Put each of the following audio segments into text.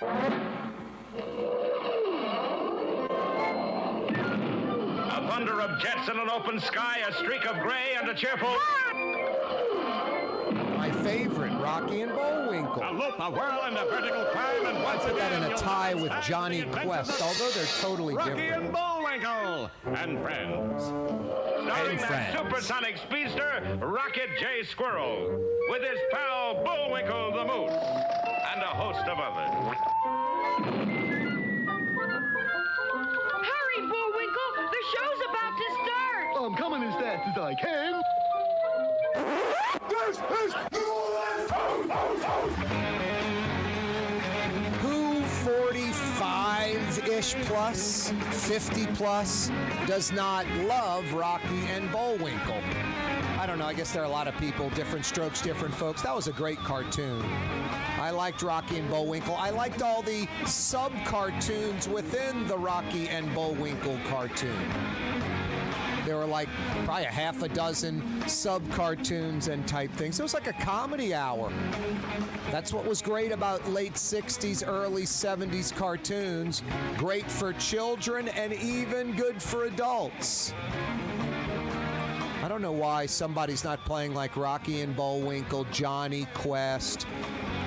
A thunder of jets in an open sky, a streak of gray, and a cheerful... My favorite, Rocky and Bullwinkle. A loop, a whirl, and a vertical climb, and once I put that again, in a tie with Johnny Quest, although they're totally Rocky different. and Bullwinkle and Friends. Starring that supersonic speedster, Rocket J. Squirrel, with his pal Bullwinkle the Moose, and a host of others. Hurry, Bullwinkle! The show's about to start! I'm coming as fast as I can. This is Who 45-ish plus, 50 plus, does not love Rocky and Bullwinkle? I don't know. I guess there are a lot of people, different strokes, different folks. That was a great cartoon. I liked Rocky and Bullwinkle. I liked all the sub-cartoons within the Rocky and Bullwinkle cartoon. There were like probably a half a dozen sub-cartoons and type things. It was like a comedy hour. That's what was great about late 60s, early 70s cartoons. Great for children and even good for adults. I don't know why somebody's not playing like Rocky and Bullwinkle, Johnny Quest,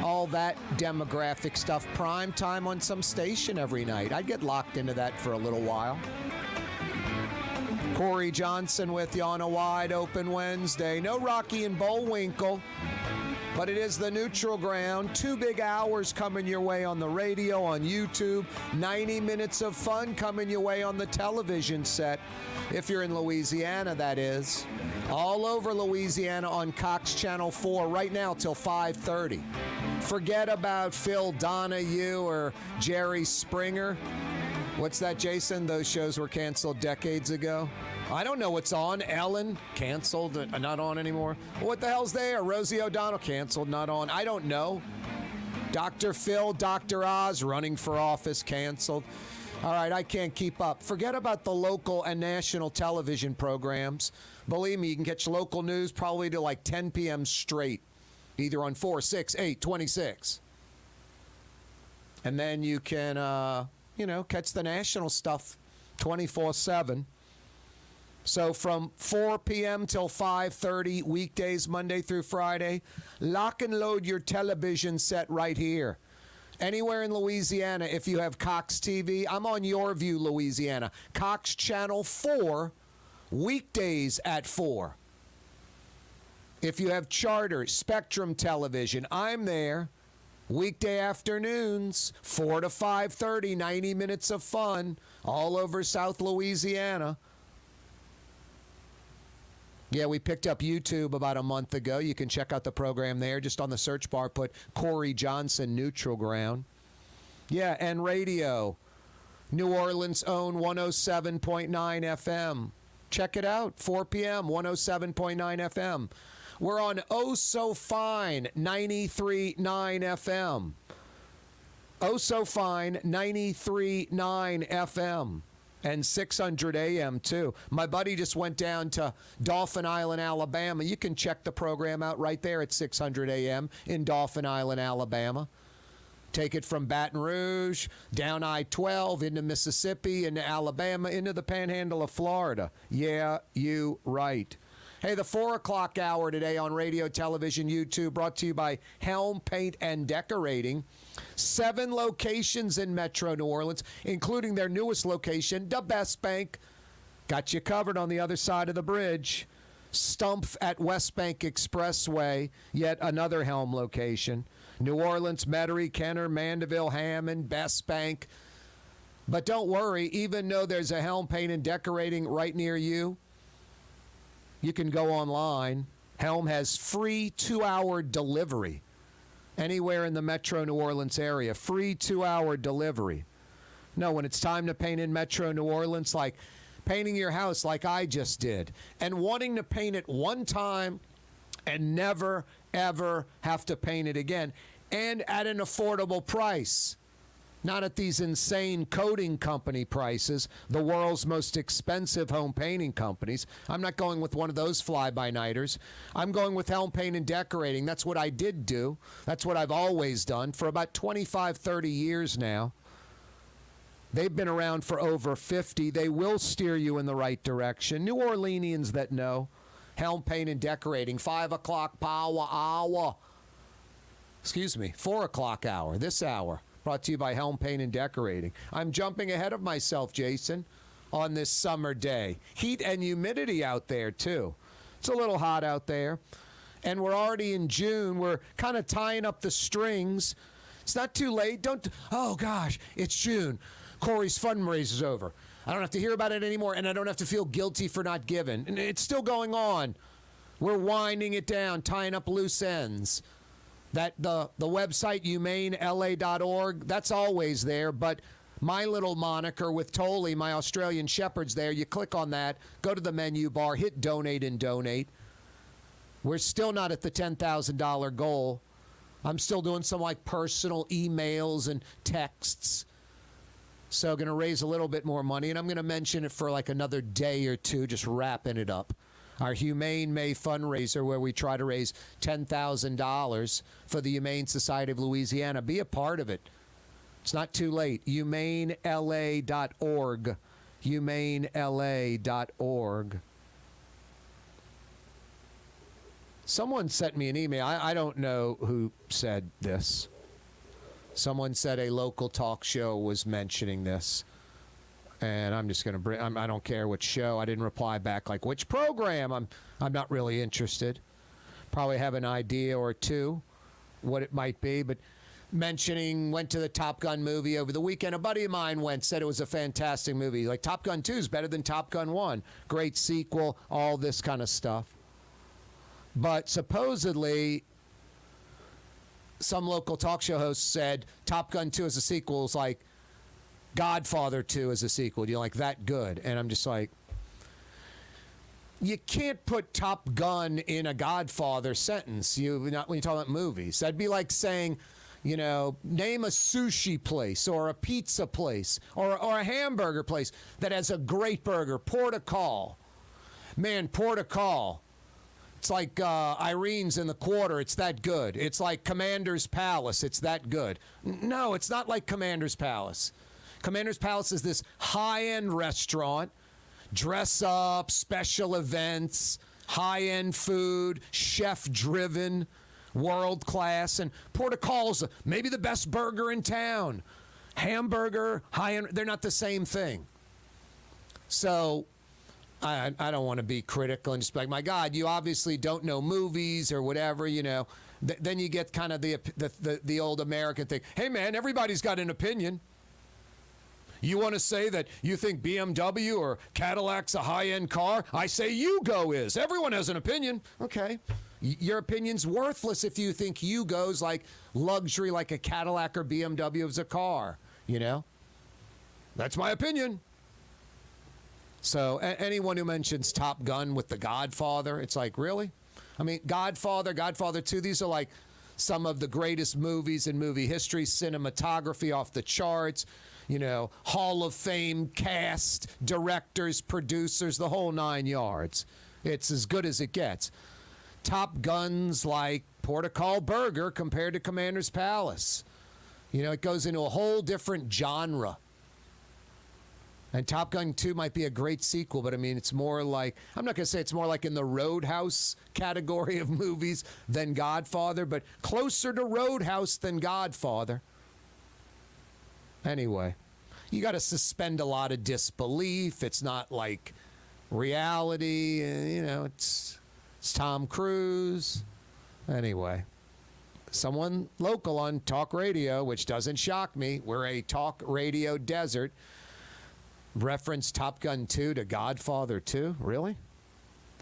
all that demographic stuff, prime time on some station every night. I'd get locked into that for a little while. Corey Johnson with you on a wide open Wednesday. No Rocky and Bullwinkle, but it is the neutral ground. 2 big hours coming your way on the radio, on YouTube. 90 minutes of fun coming your way on the television set. If you're in Louisiana, that is. All over Louisiana on Cox Channel 4 right now till 5:30. Forget about Phil Donahue or Jerry Springer. What's that, Jason? Those shows were canceled decades ago. I don't know what's on. Ellen, canceled, not on anymore. What the hell's there? Rosie O'Donnell, canceled, not on. I don't know. Dr. Phil, Dr. Oz, running for office, canceled. All right, I can't keep up. Forget about the local and national television programs. Believe me, you can catch local news probably to like 10 p.m. straight, either on 4, 6, 8, 26. And then you can, catch the national stuff 24/7. So from 4 p.m. till 5:30, weekdays, Monday through Friday, lock and load your television set right here. Anywhere in Louisiana, if you have Cox TV, I'm on Yorview, Louisiana. Cox Channel 4, weekdays at 4. If you have Charter, Spectrum Television, I'm there. Weekday afternoons, 4 to 5:30, 90 minutes of fun all over South Louisiana. Yeah, we picked up YouTube about a month ago. You can check out the program there. Just on the search bar, put Corey Johnson, Neutral Ground. Yeah, and radio. New Orleans' own 107.9 FM. Check it out, 4 p.m., 107.9 FM. We're on Oh So Fine, 93.9 FM. Oh So Fine, 93.9 FM. And 600 AM, too. My buddy just went down to Dauphin Island, Alabama. You can check the program out right there at 600 AM in Dauphin Island, Alabama. Take it from Baton Rouge, down I-12, into Mississippi, into Alabama, into the panhandle of Florida. Yeah, you right. Hey, the 4 o'clock hour today on radio, television, YouTube, brought to you by Helm Paint and Decorating. 7 locations in Metro New Orleans, including their newest location, the Best Bank. Got you covered on the other side of the bridge. Stumpf at West Bank Expressway, yet another Helm location. New Orleans, Metairie, Kenner, Mandeville, Hammond, Best Bank. But don't worry, even though there's a Helm Paint and Decorating right near you, you can go online. Helm has free 2-hour delivery anywhere in the Metro New Orleans area. Free 2-hour delivery. No, when it's time to paint in Metro New Orleans, like painting your house like I just did, and wanting to paint it one time and never, ever have to paint it again, and at an affordable price. Not at these insane coating company prices, the world's most expensive home painting companies. I'm not going with one of those fly-by-nighters. I'm going with Helm Paint and Decorating. That's what I did do. That's what I've always done for about 25, 30 years now. They've been around for over 50. They will steer you in the right direction. New Orleanians that know. Helm Paint and Decorating, 5 o'clock power hour. Excuse me, 4 o'clock hour, this hour. Brought to you by Helm Paint and Decorating. I'm jumping ahead of myself, Jason, on this summer day. Heat and humidity out there, too. It's a little hot out there. And we're already in June. We're kind of tying up the strings. It's not too late. Oh, gosh, it's June. Corey's fundraiser's over. I don't have to hear about it anymore, and I don't have to feel guilty for not giving. And it's still going on. We're winding it down, tying up loose ends. That the website, humanela.org, that's always there, but my little moniker with Tolley, my Australian Shepherd's there, you click on that, go to the menu bar, hit donate and donate. We're still not at the $10,000 goal. I'm still doing some like personal emails and texts. So going to raise a little bit more money, and I'm going to mention it for like another day or two, just wrapping it up. Our Humane May fundraiser, where we try to raise $10,000 for the Humane Society of Louisiana. Be a part of it. It's not too late. humanela.org. humanela.org. Someone sent me an email. I don't know who said this. Someone said a local talk show was mentioning this. And I'm just going to bring, I don't care which show. I didn't reply back like, which program? I'm not really interested. Probably have an idea or two what it might be. But mentioning, went to the Top Gun movie over the weekend. A buddy of mine went, said it was a fantastic movie. Like Top Gun 2 is better than Top Gun 1. Great sequel, all this kind of stuff. But supposedly, some local talk show host said Top Gun 2 as a sequel is like Godfather 2 as a sequel. Do you like that good? And I'm just like, you can't put Top Gun in a Godfather sentence. Not when you talk about movies. That'd be like saying, you know, name a sushi place or a pizza place or a hamburger place that has a great burger. Port-a-Call. Man, Port-a-Call. It's like Irene's in the Quarter. It's that good. It's like Commander's Palace. It's that good. No, it's not like Commander's Palace. Commander's Palace is this high-end restaurant, dress up, special events, high-end food, chef-driven, world-class. And Port-a-Call's maybe the best burger in town. Hamburger, high-end, they're not the same thing. So I don't want to be critical and just be like, my God, you obviously don't know movies or whatever, you know. Then you get kind of the old American thing. Hey, man, everybody's got an opinion. You want to say that you think BMW or Cadillac's a high-end car? I say Yugo is. Everyone has an opinion. Okay. Your opinion's worthless if you think Yugo's like luxury, like a Cadillac or BMW is a car, you know? That's my opinion. So anyone who mentions Top Gun with The Godfather, it's like, really? I mean, Godfather 2, these are like some of the greatest movies in movie history, cinematography off the charts, you know, Hall of Fame cast, directors, producers, the whole 9 yards. It's as good as it gets. Top Gun's like Port-a-Call Burger compared to Commander's Palace. You know, it goes into a whole different genre. And Top Gun 2 might be a great sequel, but I mean, it's more like, I'm not going to say it's more like in the Roadhouse category of movies than Godfather, but closer to Roadhouse than Godfather. Anyway, you got to suspend a lot of disbelief. It's not like reality. You know, it's Tom Cruise. Anyway, someone local on talk radio, which doesn't shock me. We're a talk radio desert. Reference Top Gun 2 to Godfather 2? Really?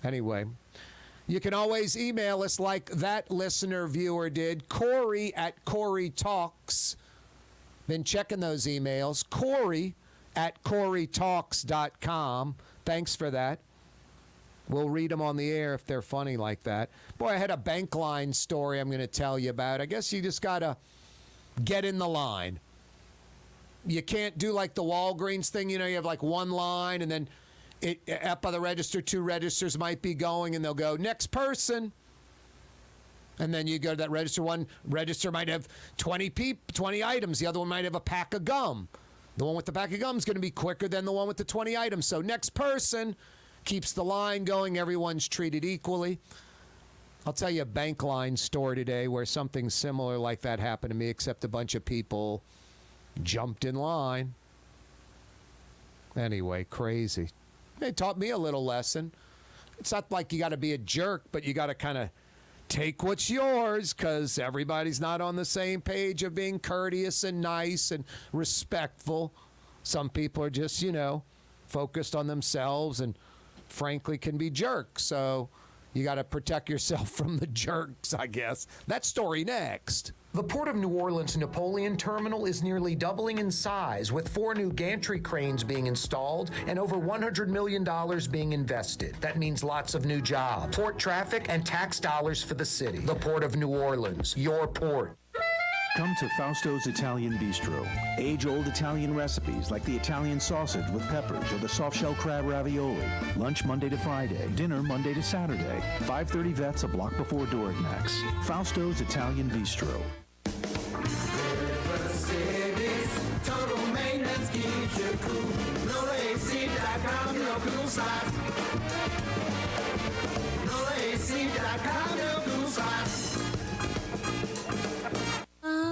Anyway, you can always email us like that listener viewer did, Corey at Corey Talks. Been checking those emails. Corey at CoreyTalks.com. Thanks for that. We'll read them on the air if they're funny like that. Boy, I had a bank line story I'm going to tell you about. I guess you just got to get in the line. you can't do like the Walgreens thing. You know, you have like one line, and then up by the register, 2 registers might be going, and they'll go, next person. And then you go to that register. One register might have 20 items. The other one might have a pack of gum. The one with the pack of gum is going to be quicker than the one with the 20 items. So next person keeps the line going. Everyone's treated equally. I'll tell you a bank line story today where something similar like that happened to me, except a bunch of people jumped in line. Anyway, crazy. They taught me a little lesson. It's not like you got to be a jerk, but you got to kind of take what's yours, because everybody's not on the same page of being courteous and nice and respectful. Some people are just, focused on themselves and frankly can be jerks. So you got to protect yourself from the jerks, I guess. That story next. The Port of New Orleans Napoleon Terminal is nearly doubling in size, with 4 new gantry cranes being installed and over $100 million being invested. That means lots of new jobs, port traffic, and tax dollars for the city. The Port of New Orleans, your port. Come to Fausto's Italian Bistro. Age-old Italian recipes like the Italian sausage with peppers or the soft-shell crab ravioli. Lunch Monday to Friday. Dinner Monday to Saturday. 530 Vets, a block before Dorignax. Fausto's Italian Bistro. Total maintenance keeps you cool. NolaAC.com, your cool side. NolaAC.com, your cool side.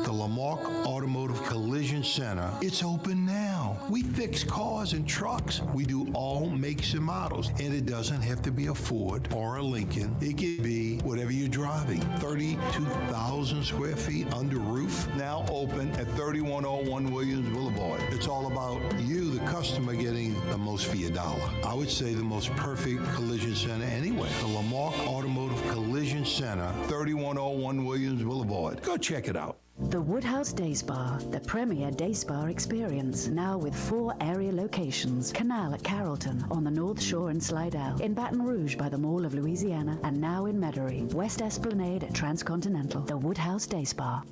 The Lamarck Automotive Collision Center, it's open now. We fix cars and trucks. We do all makes and models. And it doesn't have to be a Ford or a Lincoln. It can be whatever you're driving. 32,000 square feet under roof. Now open at 3101 Williams Boulevard. It's all about you, the customer, getting the most for your dollar. I would say the most perfect collision center anywhere. The Lamarck Automotive Collision Center, 3101 Williams Boulevard. Go check it out. The Woodhouse Day Spa, the premier day spa experience, now with 4 area locations. Canal at Carrollton, on the North Shore and Slidell, in Baton Rouge by the Mall of Louisiana, and now in Metairie. West Esplanade at Transcontinental. The Woodhouse Day Spa.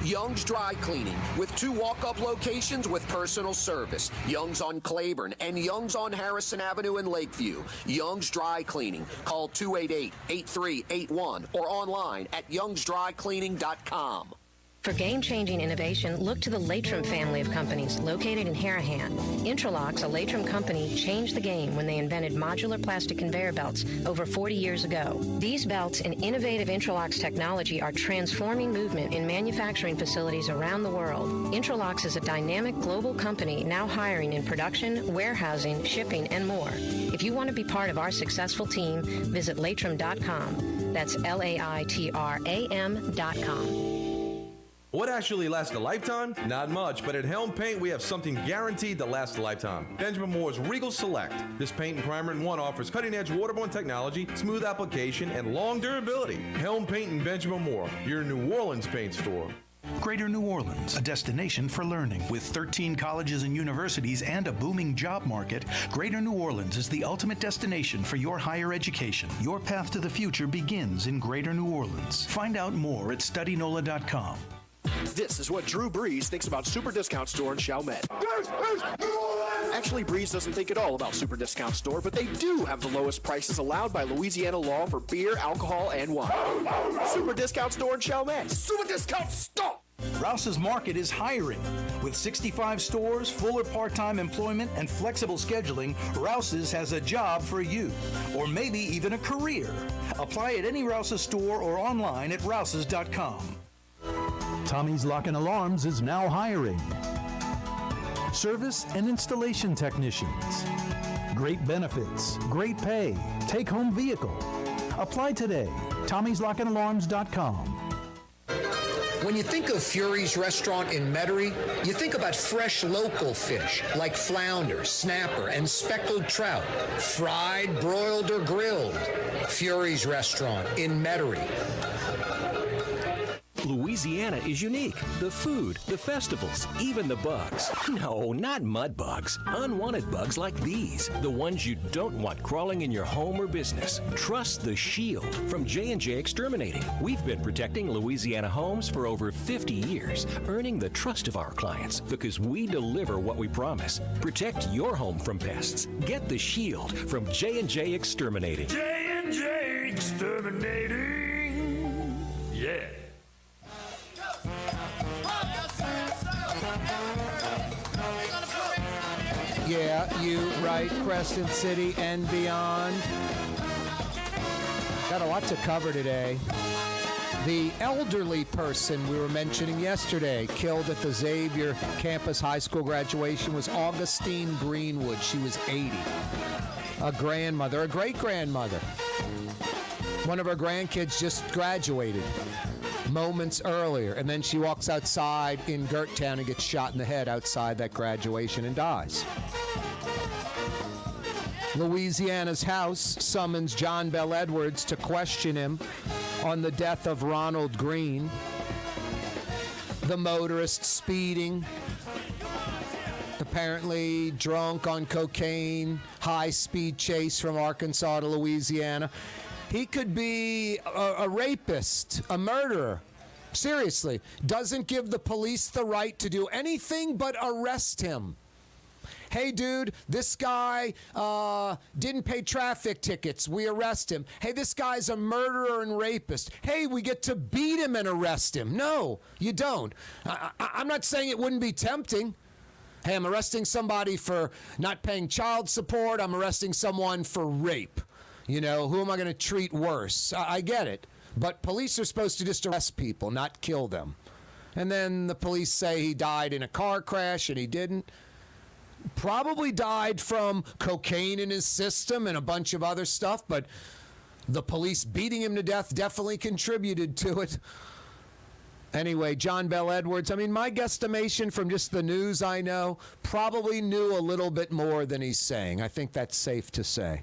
Young's Dry Cleaning, with 2 walk-up locations with personal service. Young's on Claiborne and Young's on Harrison Avenue in Lakeview. Young's Dry Cleaning. Call 288-8381 or online at youngsdrycleaning.com. For game-changing innovation, look to the Latrim family of companies located in Harahan. Intralox, a Latrim company, changed the game when they invented modular plastic conveyor belts over 40 years ago. These belts and innovative Intralox technology are transforming movement in manufacturing facilities around the world. Intralox is a dynamic global company now hiring in production, warehousing, shipping, and more. If you want to be part of our successful team, visit Latrim.com. That's LAITRAM.com. What actually lasts a lifetime? Not much, but at Helm Paint, we have something guaranteed to last a lifetime. Benjamin Moore's Regal Select. This paint and primer in one offers cutting-edge waterborne technology, smooth application, and long durability. Helm Paint and Benjamin Moore, your New Orleans paint store. Greater New Orleans, a destination for learning. With 13 colleges and universities and a booming job market, Greater New Orleans is the ultimate destination for your higher education. Your path to the future begins in Greater New Orleans. Find out more at studynola.com. This is what Drew Brees thinks about Super Discount Store in Chalmette. Actually, Brees doesn't think at all about Super Discount Store, but they do have the lowest prices allowed by Louisiana law for beer, alcohol, and wine. Super Discount Store in Chalmette. Super Discount Store! Rouse's Market is hiring. With 65 stores, full or part-time employment, and flexible scheduling, Rouse's has a job for you, or maybe even a career. Apply at any Rouse's store or online at rouses.com. Tommy's Lock and Alarms is now hiring service and installation technicians. Great benefits, great pay, take-home vehicle. Apply today. Tommy'sLockandAlarms.com. When you think of Fury's restaurant in Metairie, you think about fresh local fish like flounder, snapper, and speckled trout, fried, broiled, or grilled. Fury's restaurant in Metairie. Louisiana is unique. The food, the festivals, even the bugs. No, not mud bugs. Unwanted bugs like these. The ones you don't want crawling in your home or business. Trust the Shield from J&J Exterminating. We've been protecting Louisiana homes for over 50 years, earning the trust of our clients because we deliver what we promise. Protect your home from pests. Get the Shield from J&J Exterminating. J&J Exterminating. Yeah. Yeah, you right, Crescent City and beyond. Got a lot to cover today. The elderly person we were mentioning yesterday, killed at the Xavier campus high school graduation, was Augustine Greenwood. She was 80. A grandmother, a great-grandmother. One of her grandkids just graduated moments earlier, and then she walks outside in Gerttown and gets shot in the head outside that graduation and dies. Louisiana's House summons John Bel Edwards to question him on the death of Ronald Greene. The motorist speeding, apparently drunk on cocaine, high-speed chase from Arkansas to Louisiana. He could be a rapist, a murderer. Seriously, doesn't give the police the right to do anything but arrest him. Hey, dude, this guy didn't pay traffic tickets. We arrest him. Hey, this guy's a murderer and rapist. Hey, we get to beat him and arrest him. No, you don't. I'm not saying it wouldn't be tempting. Hey, I'm arresting somebody for not paying child support. I'm arresting someone for rape. You know, who am I going to treat worse? I get it. But police are supposed to just arrest people, not kill them. And then the police say he died in a car crash, and he didn't. Probably died from cocaine in his system and a bunch of other stuff, but the police beating him to death definitely contributed to it. Anyway, John Bel Edwards, I mean, my guesstimation from just the news I know, probably knew a little bit more than he's saying. I think that's safe to say.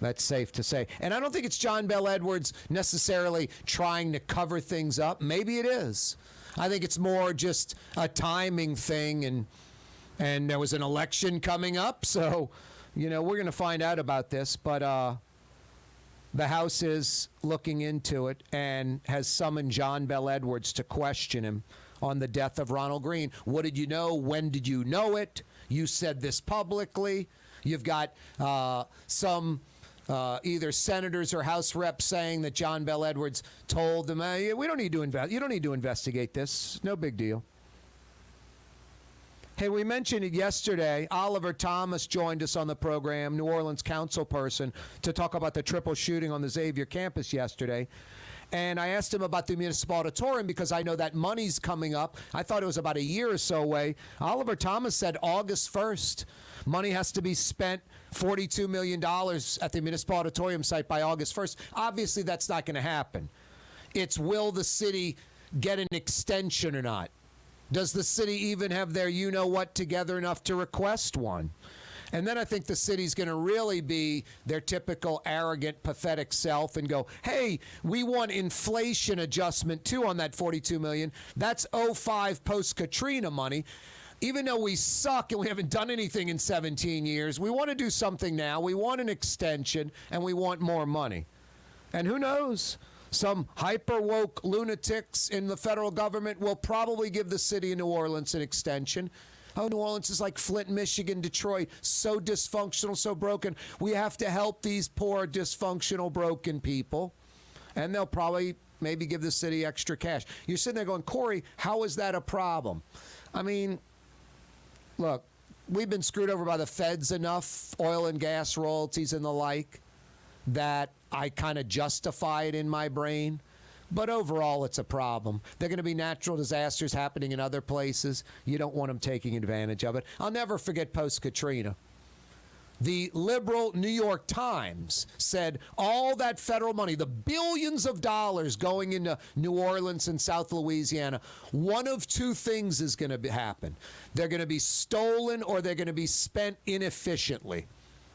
That's safe to say. And I don't think it's John Bel Edwards necessarily trying to cover things up. Maybe it is. I think it's more just a timing thing, and there was an election coming up, so, you know, we're going to find out about this. But the House is looking into it and has summoned John Bel Edwards to question him on the death of Ronald Greene. What did you know? When did you know it? You said this publicly. You've got some either senators or House reps saying that John Bel Edwards told them, we don't need to you don't need to investigate this. No big deal. Hey, we mentioned it yesterday. Oliver Thomas joined us on the program, New Orleans council person, to talk about the triple shooting on the Xavier campus yesterday. And I asked him about the Municipal Auditorium because I know that money's coming up. I thought it was about a year or so away. Oliver Thomas said August 1st. Money has to be spent, $42 million at the Municipal Auditorium site by August 1st. Obviously, that's not going to happen. It's will the city get an extension or not? Does the city even have their you-know-what together enough to request one? And then I think the city's going to really be their typical arrogant, pathetic self and go, hey, we want inflation adjustment, too, on that $42 million. That's 05 post-Katrina money. Even though we suck and we haven't done anything in 17 years, we want to do something now. We want an extension, and we want more money. And who knows? Some hyper-woke lunatics in the federal government will probably give the city of New Orleans an extension. Oh, New Orleans is like Flint, Michigan, Detroit, so dysfunctional, so broken. We have to help these poor, dysfunctional, broken people. And they'll probably maybe give the city extra cash. You're sitting there going, Corey, how is that a problem? I mean, look, we've been screwed over by the feds enough, oil and gas royalties and the like, that I kind of justify it in my brain. But overall, it's a problem. There are going to be natural disasters happening in other places. You don't want them taking advantage of it. I'll never forget post-Katrina. The liberal New York Times said all that federal money, the billions of dollars going into New Orleans and South Louisiana, one of two things is going to happen. They're going to be stolen or they're going to be spent inefficiently.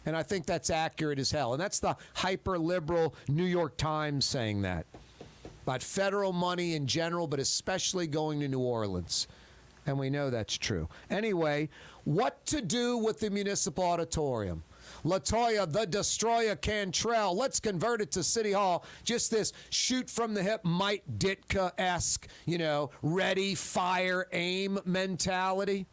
And I think that's accurate as hell. And that's the hyper-liberal New York Times saying that. about federal money in general, but especially going to New Orleans. And we know that's true. Anyway, what to do with the Municipal Auditorium? LaToya, the Destroyer Cantrell. Let's convert it to City Hall. Just this shoot from the hip, Mike Ditka-esque, ready, fire, aim mentality.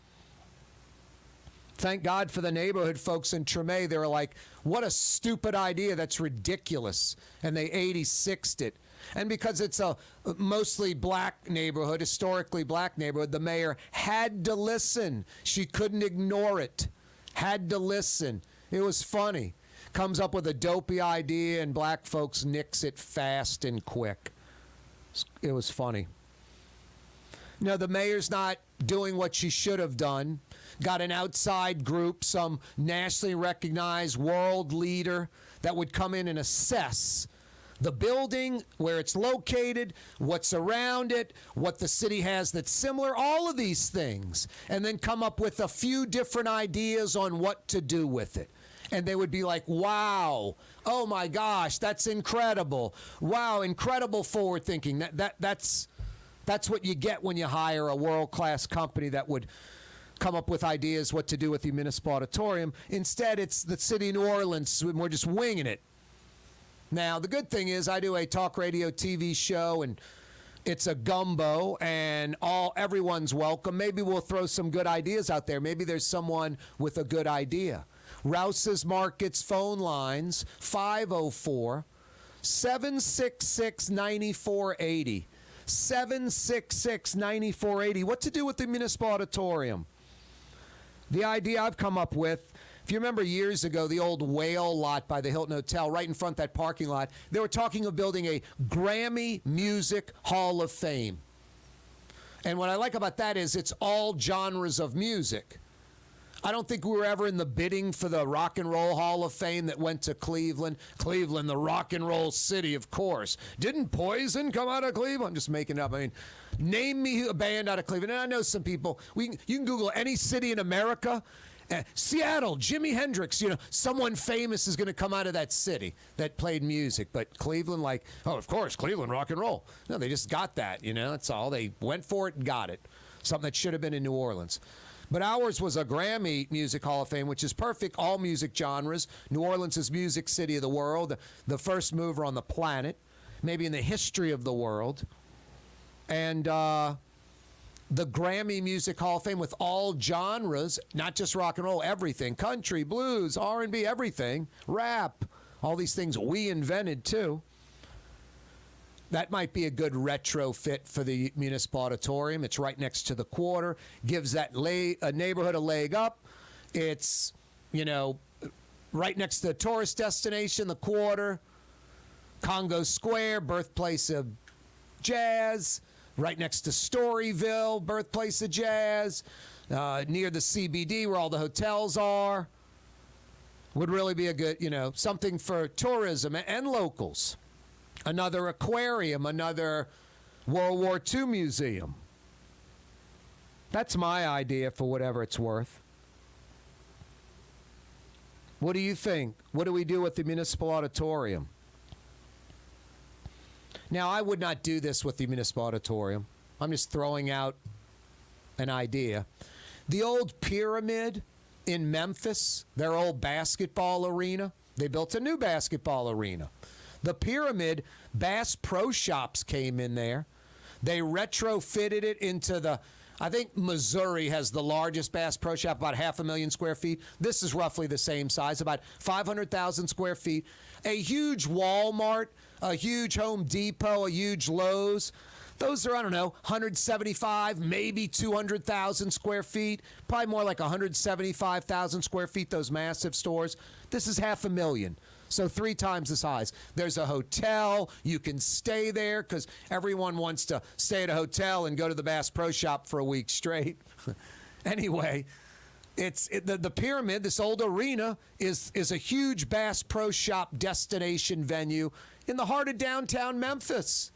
Thank God for the neighborhood folks in Treme. They were like, what a stupid idea. That's ridiculous. And they 86'd it. And because it's a mostly black neighborhood, historically black neighborhood, the mayor had to listen. She couldn't ignore it. Had to listen. It was funny. Comes up with a dopey idea, and black folks nix it fast and quick. It was funny. No, the mayor's not doing what she should have done. Got an outside group, some nationally recognized world leader that would come in and assess the building, where it's located, what's around it, what the city has that's similar, all of these things, and then come up with a few different ideas on what to do with it. And they would be like, wow, oh my gosh, that's incredible. Wow, incredible forward thinking. That's what you get when you hire a world-class company that would come up with ideas what to do with the Municipal Auditorium. Instead, it's the city of New Orleans, and we're just winging it. Now, the good thing is I do a talk radio TV show, and it's a gumbo, and everyone's welcome. Maybe we'll throw some good ideas out there. Maybe there's someone with a good idea. Rouse's Markets phone lines, 504-766-9480. 766-9480. What to do with the Municipal Auditorium? The idea I've come up with, if you remember years ago, the old whale lot by the Hilton Hotel, right in front of that parking lot, they were talking of building a Grammy Music Hall of Fame. And what I like about that is it's all genres of music. I don't think we were ever in the bidding for the Rock and Roll Hall of Fame that went to Cleveland. Cleveland, the rock and roll city, of course. Didn't Poison come out of Cleveland? I'm just making it up. I mean, name me a band out of Cleveland. And I know some people. You can Google any city in America. Seattle, Jimi Hendrix, someone famous is going to come out of that city that played music. But Cleveland, of course, Cleveland, rock and roll. No, they just got that, That's all. They went for it and got it. Something that should have been in New Orleans. But ours was a Grammy Music Hall of Fame, which is perfect, all music genres. New Orleans is music city of the world, the first mover on the planet, maybe in the history of the world. And the Grammy Music Hall of Fame with all genres, not just rock and roll, everything, country, blues, R&B, everything, rap, all these things we invented too. That might be a good retrofit for the Municipal Auditorium. It's right next to the Quarter. Gives that neighborhood a leg up. It's, right next to the tourist destination, the Quarter. Congo Square, birthplace of jazz. Right next to Storyville, birthplace of jazz. Near the CBD where all the hotels are. Would really be a good, something for tourism and locals. Another aquarium, another World War II museum. That's my idea for whatever it's worth. What do you think? What do we do with the Municipal Auditorium? Now, I would not do this with the Municipal Auditorium. I'm just throwing out an idea. The old Pyramid in Memphis, their old basketball arena, they built a new basketball arena. The Pyramid, Bass Pro Shops came in there. They retrofitted it into I think Missouri has the largest Bass Pro Shop, about 500,000 square feet. This is roughly the same size, about 500,000 square feet. A huge Walmart, a huge Home Depot, a huge Lowe's. Those are, 175, maybe 200,000 square feet. Probably more like 175,000 square feet, those massive stores. This is 500,000. So 3 times the size. There's a hotel. You can stay there because everyone wants to stay at a hotel and go to the Bass Pro Shop for a week straight. Anyway, the Pyramid, this old arena, is a huge Bass Pro Shop destination venue in the heart of downtown Memphis.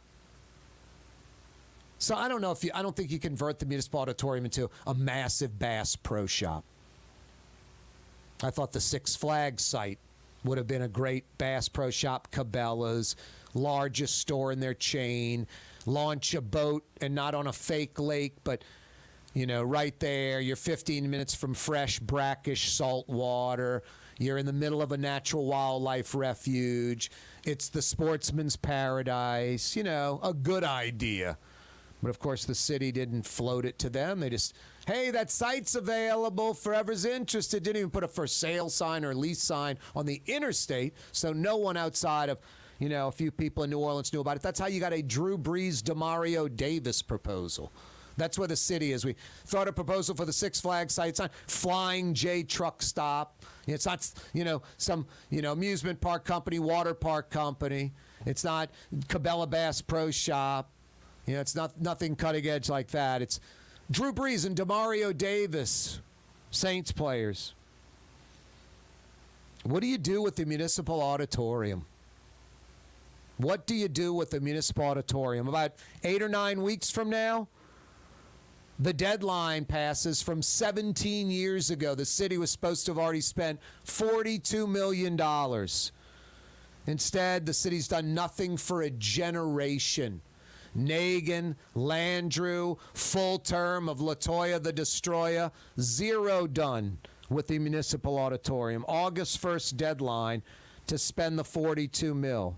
So I don't think you convert the Municipal Auditorium into a massive Bass Pro Shop. I thought the Six Flags site would have been a great Bass Pro Shop, Cabela's, largest store in their chain, launch a boat, and not on a fake lake, but right there. You're 15 minutes from fresh, brackish salt water. You're in the middle of a natural wildlife refuge. It's the sportsman's paradise. A good idea. But, of course, the city didn't float it to them. They just, hey, that site's available. Forever's interested. Didn't even put a for sale sign or lease sign on the interstate, so no one outside of, a few people in New Orleans knew about it. That's how you got a Drew Brees, Demario Davis proposal. That's where the city is. We thought a proposal for the Six Flags site. It's not Flying J truck stop. It's not, some, amusement park company, water park company. It's not Cabela Bass Pro Shop. It's nothing cutting edge like that. It's Drew Brees and Demario Davis, Saints players. What do you do with the Municipal Auditorium? What do you do with the Municipal Auditorium? About 8 or 9 weeks from now, the deadline passes from 17 years ago. The city was supposed to have already spent $42 million. Instead, the city's done nothing for a generation. Nagin, Landrew, full term of LaToya the Destroyer, 0 done with the Municipal Auditorium. August 1st deadline to spend the $42 million.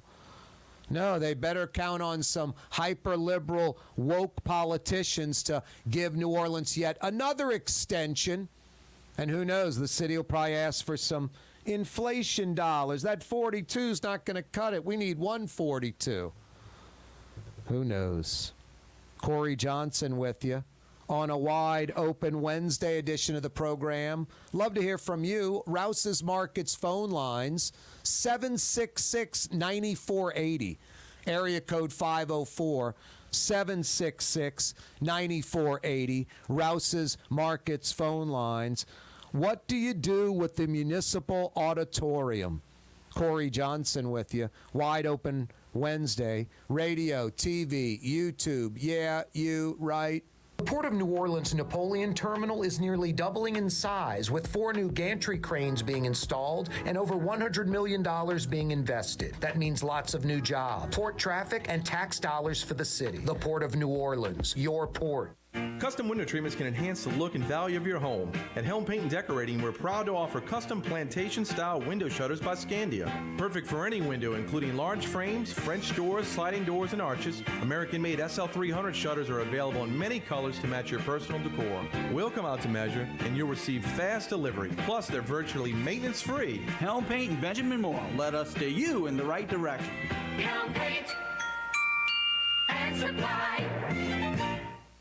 No, they better count on some hyper-liberal, woke politicians to give New Orleans yet another extension. And who knows, the city will probably ask for some inflation dollars. That 42 is not going to cut it. We need 142. Who knows? Corey Johnson with you on a wide open Wednesday edition of the program. Love to hear from you. Rouse's Markets phone lines, 766-9480. Area code 504-766-9480. Rouse's Markets phone lines. What do you do with the Municipal Auditorium? Corey Johnson with you. Wide open Wednesday. Radio, TV, YouTube. Yeah, you right. The Port of New Orleans Napoleon Terminal is nearly doubling in size, with 4 new gantry cranes being installed and over $100 million being invested. That means lots of new jobs, port traffic, and tax dollars for the city. The Port of New Orleans, your port. Custom window treatments can enhance the look and value of your home. At Helm Paint and Decorating, we're proud to offer custom plantation-style window shutters by Scandia. Perfect for any window, including large frames, French doors, sliding doors, and arches. American-made SL300 shutters are available in many colors to match your personal decor. We'll come out to measure, and you'll receive fast delivery. Plus, they're virtually maintenance-free. Helm Paint and Benjamin Moore led us steer you in the right direction. Helm Paint and Supply.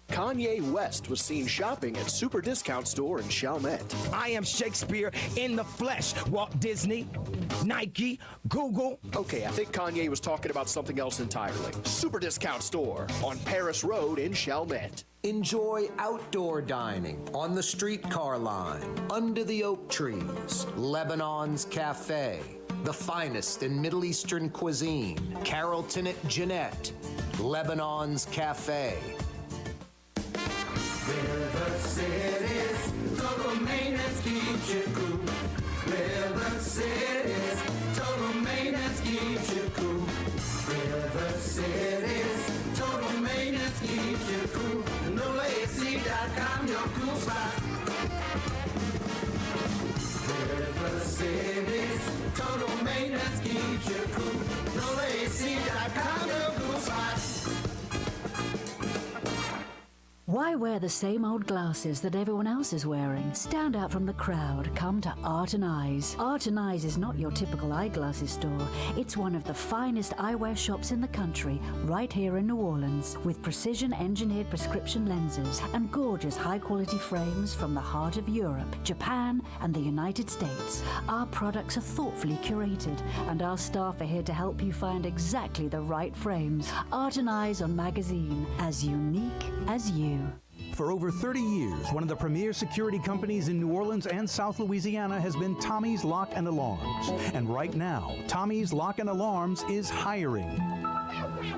Kanye West was seen shopping at Super Discount Store in Chalmette. I am Shakespeare in the flesh. Walt Disney, Nike, Google. Okay, I think Kanye was talking about something else entirely. Super Discount Store on Paris Road in Chalmette. Enjoy outdoor dining on the streetcar line, under the oak trees, Lebanon's Cafe, the finest in Middle Eastern cuisine, Carrollton at Jeanette, Lebanon's Cafe. River City's total maintenance keeps you cool. River City's total maintenance keeps you cool. River City's total maintenance keeps you cool. NoAC.com, your cool spot. River City's total maintenance keeps you cool. NoAC.com, your cool spot. Why wear the same old glasses that everyone else is wearing? Stand out from the crowd. Come to Art and Eyes. Art and Eyes is not your typical eyeglasses store. It's one of the finest eyewear shops in the country, right here in New Orleans, with precision-engineered prescription lenses and gorgeous high-quality frames from the heart of Europe, Japan, and the United States. Our products are thoughtfully curated, and our staff are here to help you find exactly the right frames. Art and Eyes on Magazine, as unique as you. For over 30 years, one of the premier security companies in New Orleans and South Louisiana has been Tommy's Lock and Alarms. And right now, Tommy's Lock and Alarms is hiring.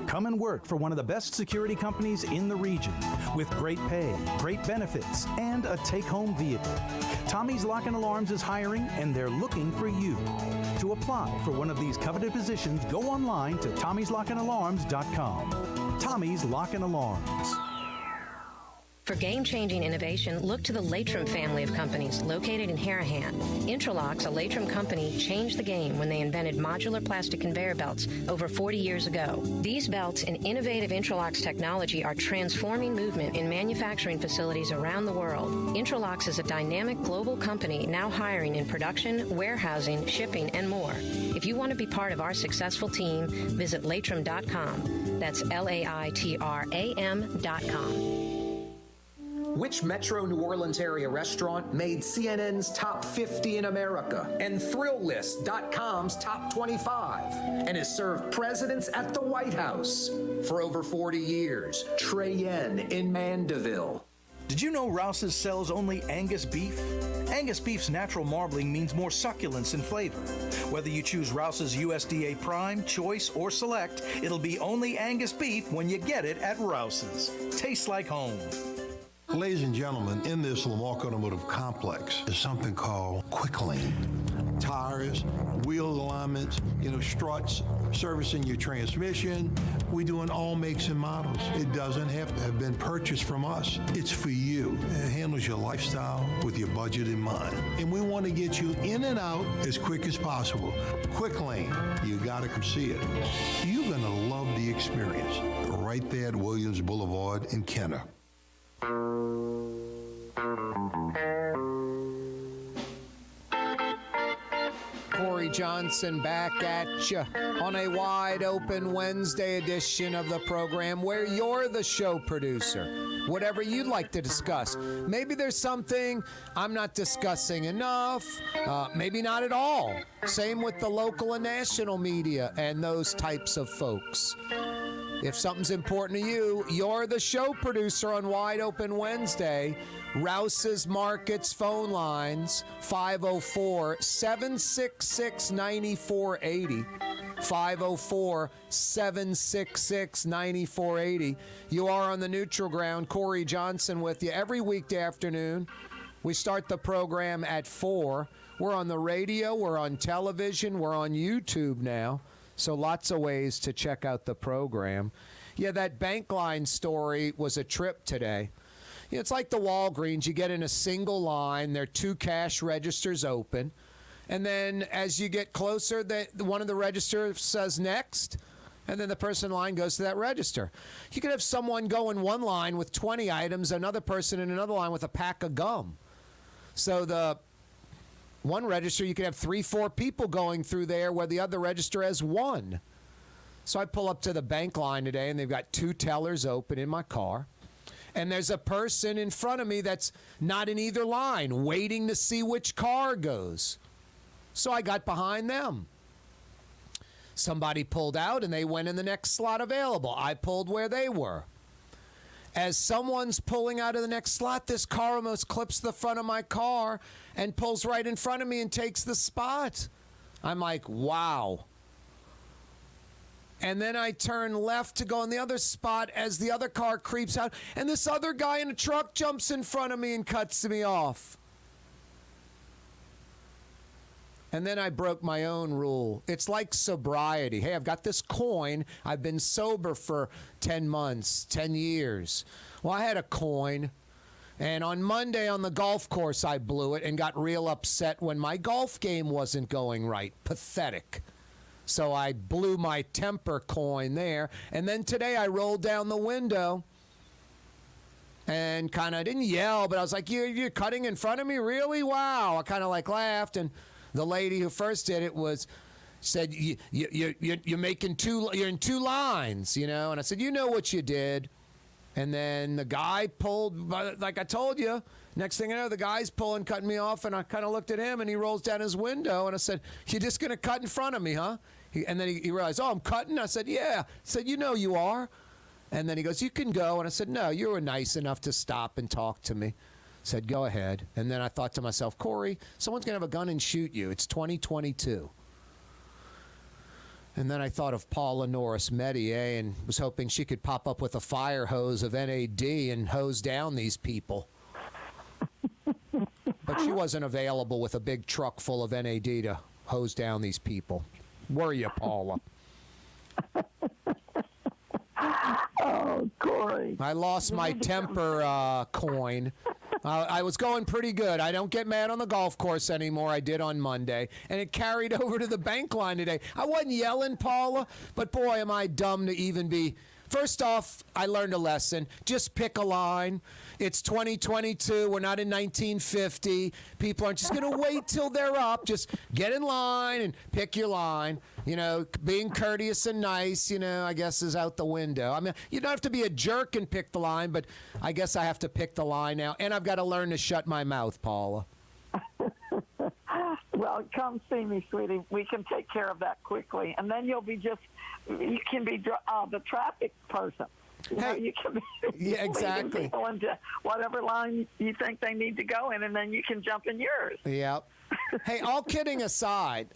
Come and work for one of the best security companies in the region with great pay, great benefits, and a take-home vehicle. Tommy's Lock and Alarms is hiring, and they're looking for you. To apply for one of these coveted positions, go online to tommyslockанdalarms.com. Tommy's Lock and Alarms. For game-changing innovation, look to the Latrim family of companies located in Harahan. Intralocks, a Latrim company, changed the game when they invented modular plastic conveyor belts over 40 years ago. These belts and innovative Intralocks technology are transforming movement in manufacturing facilities around the world. Intralocks is a dynamic global company now hiring in production, warehousing, shipping, and more. If you want to be part of our successful team, visit Latrim.com. That's LAITRAM.com. Which Metro New Orleans area restaurant made CNN's top 50 in America and ThrillList.com's top 25 and has served presidents at the White House for over 40 years? Trey Yen in Mandeville. Did you know Rouse's sells only Angus beef? Angus beef's natural marbling means more succulence and flavor. Whether you choose Rouse's USDA Prime, Choice, or Select, it'll be only Angus beef when you get it at Rouse's. Tastes like home. Ladies and gentlemen, in this Lamarck Automotive Complex is something called Quick Lane. Tires, wheel alignments, struts, servicing your transmission. We're doing all makes and models. It doesn't have to have been purchased from us. It's for you. It handles your lifestyle with your budget in mind. And we want to get you in and out as quick as possible. Quick Lane, you got to come see it. You're going to love the experience. Right there at Williams Boulevard in Kenner. Corey Johnson back at you on a wide open Wednesday edition of the program where you're the show producer. Whatever you'd like to discuss. Maybe there's something I'm not discussing enough, maybe not at all. Same with the local and national media and those types of folks. If something's important to you, you're the show producer on Wide Open Wednesday. Rouse's Markets phone lines, 504-766-9480. 504-766-9480. You are on the neutral ground. Corey Johnson with you every weekday afternoon. We start the program at 4. We're on the radio. We're on television. We're on YouTube now. So lots of ways to check out the program. Yeah, that bank line story was a trip today. It's like the Walgreens. You get in a single line. There are 2 cash registers open. And then as you get closer, one of the registers says next, and then the person in line goes to that register. You could have someone go in one line with 20 items, another person in another line with a pack of gum. So the one register, you could have 3-4 people going through there where the other register has 1. So I pull up to the bank line today, and they've got 2 tellers open in my car. And there's a person in front of me that's not in either line, waiting to see which car goes. So I got behind them. Somebody pulled out, and they went in the next slot available. I pulled where they were. As someone's pulling out of the next slot, this car almost clips the front of my car and pulls right in front of me and takes the spot. I'm like, wow. And then I turn left to go in the other spot as the other car creeps out, and this other guy in a truck jumps in front of me and cuts me off. And then I broke my own rule. It's like sobriety. Hey, I've got this coin. I've been sober for 10 months, 10 years. Well, I had a coin. And on Monday on the golf course, I blew it and got real upset when my golf game wasn't going right. Pathetic. So I blew my temper coin there. And then today I rolled down the window and kind of didn't yell, but I was like, you're cutting in front of me? Really? Wow. I kind of laughed, and the lady who first did it said, you're making you're in 2 lines, And I said, you know what you did. And then the guy pulled, like I told you. Next thing I know, the guy's cutting me off, and I kind of looked at him, and he rolls down his window, and I said, you're just going to cut in front of me, huh? And then he realized, oh, I'm cutting? I said, yeah. I said, you know you are. And then he goes, you can go. And I said, no, you were nice enough to stop and talk to me. Said, go ahead. And then I thought to myself, Corey, someone's going to have a gun and shoot you. It's 2022. And then I thought of Paula Norris Medier and was hoping she could pop up with a fire hose of NAD and hose down these people. But she wasn't available with a big truck full of NAD to hose down these people. Were you, Paula? Oh, Corey. I lost my temper coin. I was going pretty good. I don't get mad on the golf course anymore. I did on Monday. And it carried over to the bank line today. I wasn't yelling, Paula, but boy, am I dumb to even be. First off, I learned a lesson. Just pick a line. It's 2022. We're not in 1950. People aren't just going to wait till they're up. Just get in line and pick your line. You know, being courteous and nice, you know, I guess is out the window. I mean, you don't have to be a jerk and pick the line, but I guess I have to pick the line now. And I've got to learn to shut my mouth, Paula. Well, come see me, sweetie. We can take care of that quickly. And then you can be the traffic person. You can be yeah, exactly. People into whatever line you think they need to go in, and then you can jump in yours. Yep. Hey, all kidding aside,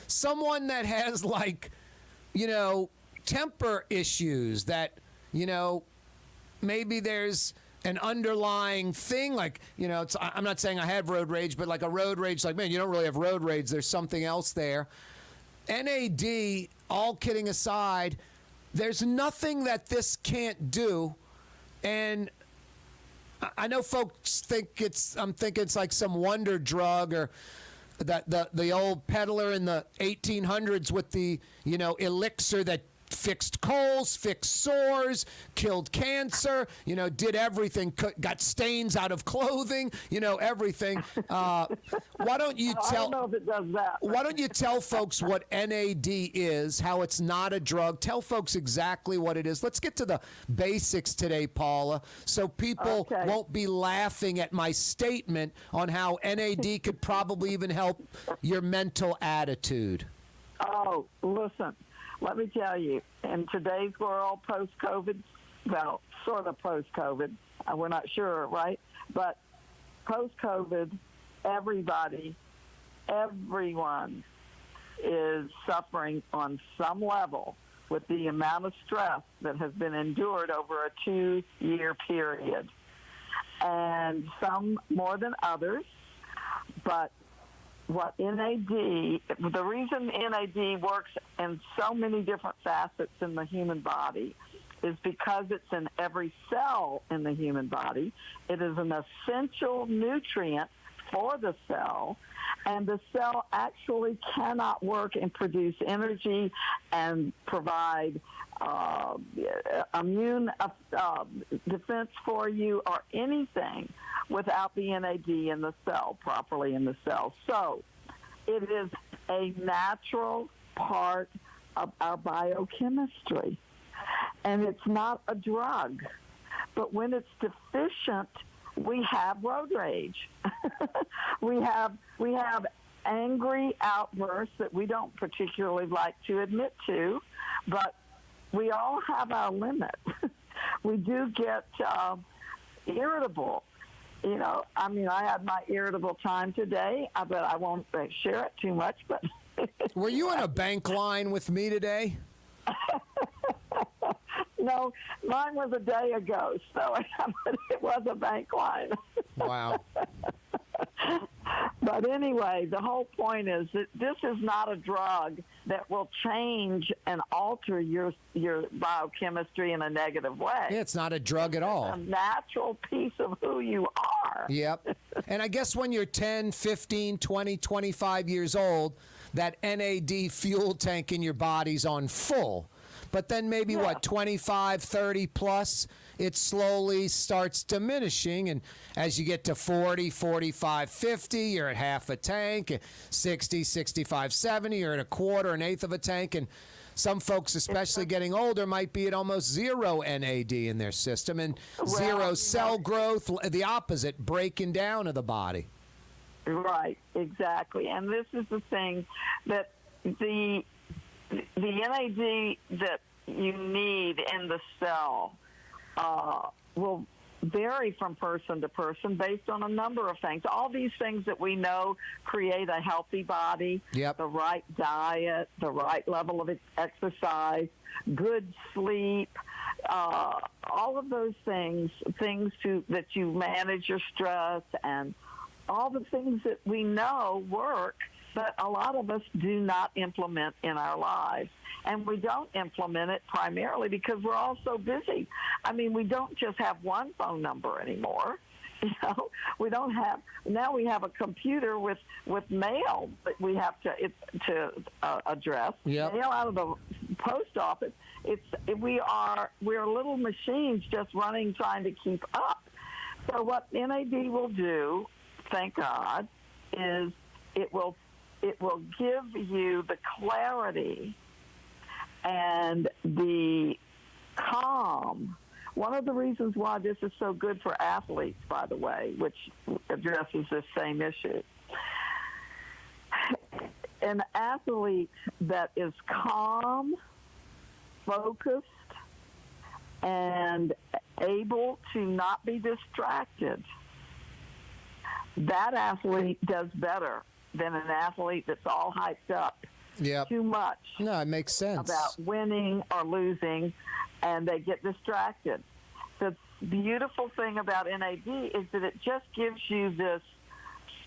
someone that has, like, you know, temper issues that, you know, maybe there's an underlying thing, like, you know, I'm not saying I have road rage, but like a road rage, like, man, you don't really have road rage. There's something else there. NAD, all kidding aside, there's nothing that this can't do. And I know folks think I'm thinking it's like some wonder drug, or that the old peddler in the 1800s with the, you know, elixir that fixed colds, fixed sores, killed cancer, you know, did everything, got stains out of clothing, you know, everything. Why don't you tell? I don't know if it does that. Why don't you tell folks what NAD is, how it's not a drug? Tell folks exactly what it is. Let's get to the basics today, Paula, so people won't be laughing at my statement on how NAD could probably even help your mental attitude. Oh, listen. Let me tell you, in today's world, post-COVID, well, sort of post-COVID, we're not sure, right? But post-COVID, everyone is suffering on some level with the amount of stress that has been endured over a 2-year period. And some more than others, but what NAD, the reason NAD works in so many different facets in the human body is because it's in every cell in the human body. It is an essential nutrient for the cell, and the cell actually cannot work and produce energy and provide immune defense for you or anything without the NAD in the cell, properly in the cell. So it is a natural part of our biochemistry, and it's not a drug. But when it's deficient, we have road rage. we have angry outbursts that we don't particularly like to admit to, but we all have our limit. We do get irritable. You know, I mean, I had my irritable time today, but I won't share it too much. But were you in a bank line with me today? No, mine was a day ago, so it was a bank line. Wow. But anyway, the whole point is that this is not a drug that will change and alter your biochemistry in a negative way. Yeah, it's not a drug at all. It's a natural piece of who you are. Yep. And I guess when you're 10, 15, 20, 25 years old, that NAD fuel tank in your body's on full. But then maybe, 25, 30 plus, it slowly starts diminishing. And as you get to 40, 45, 50, you're at half a tank. 60, 65, 70, you're at a quarter, an eighth of a tank. And some folks, especially getting older, might be at almost zero NAD in their system. And zero cell growth, the opposite, breaking down of the body. Right, exactly. And this is the thing that the NAD that you need in the cell will vary from person to person based on a number of things. All these things that we know create a healthy body, the right diet, the right level of exercise, good sleep, all of those things that you manage your stress, and all the things that we know work, but a lot of us do not implement in our lives. And we don't implement it primarily because we're all so busy. I mean, we don't just have one phone number anymore. You know, we don't have, now we have a computer with mail that we have to address. Mail out of the post office. We're little machines just running, trying to keep up. So what NAD will do, thank God, is it will give you the clarity and the calm. One of the reasons why this is so good for athletes, by the way, which addresses this same issue. An athlete that is calm, focused, and able to not be distracted, that athlete does better than an athlete that's all hyped up too much. No, it makes sense. About winning or losing, and they get distracted. The beautiful thing about NAD is that it just gives you this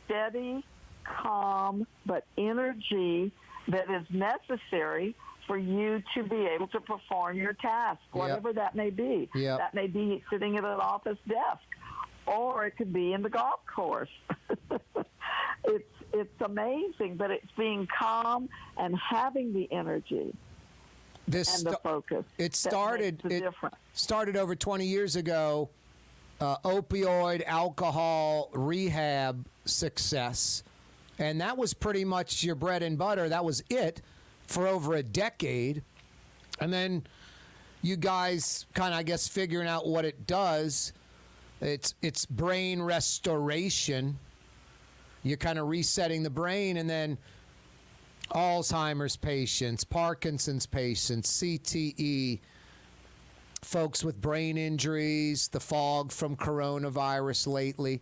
steady, calm, but energy that is necessary for you to be able to perform your task, whatever that may be. That may be sitting at an office desk, or it could be in the golf course. It's amazing, but it's being calm and having the energy and the focus. It started over 20 years ago, opioid, alcohol, rehab success, and that was pretty much your bread and butter. That was it for over a decade. And then you guys kind of, I guess, figuring out what it does. It's brain restoration. You're kind of resetting the brain, and then Alzheimer's patients, Parkinson's patients, CTE, folks with brain injuries, the fog from coronavirus lately,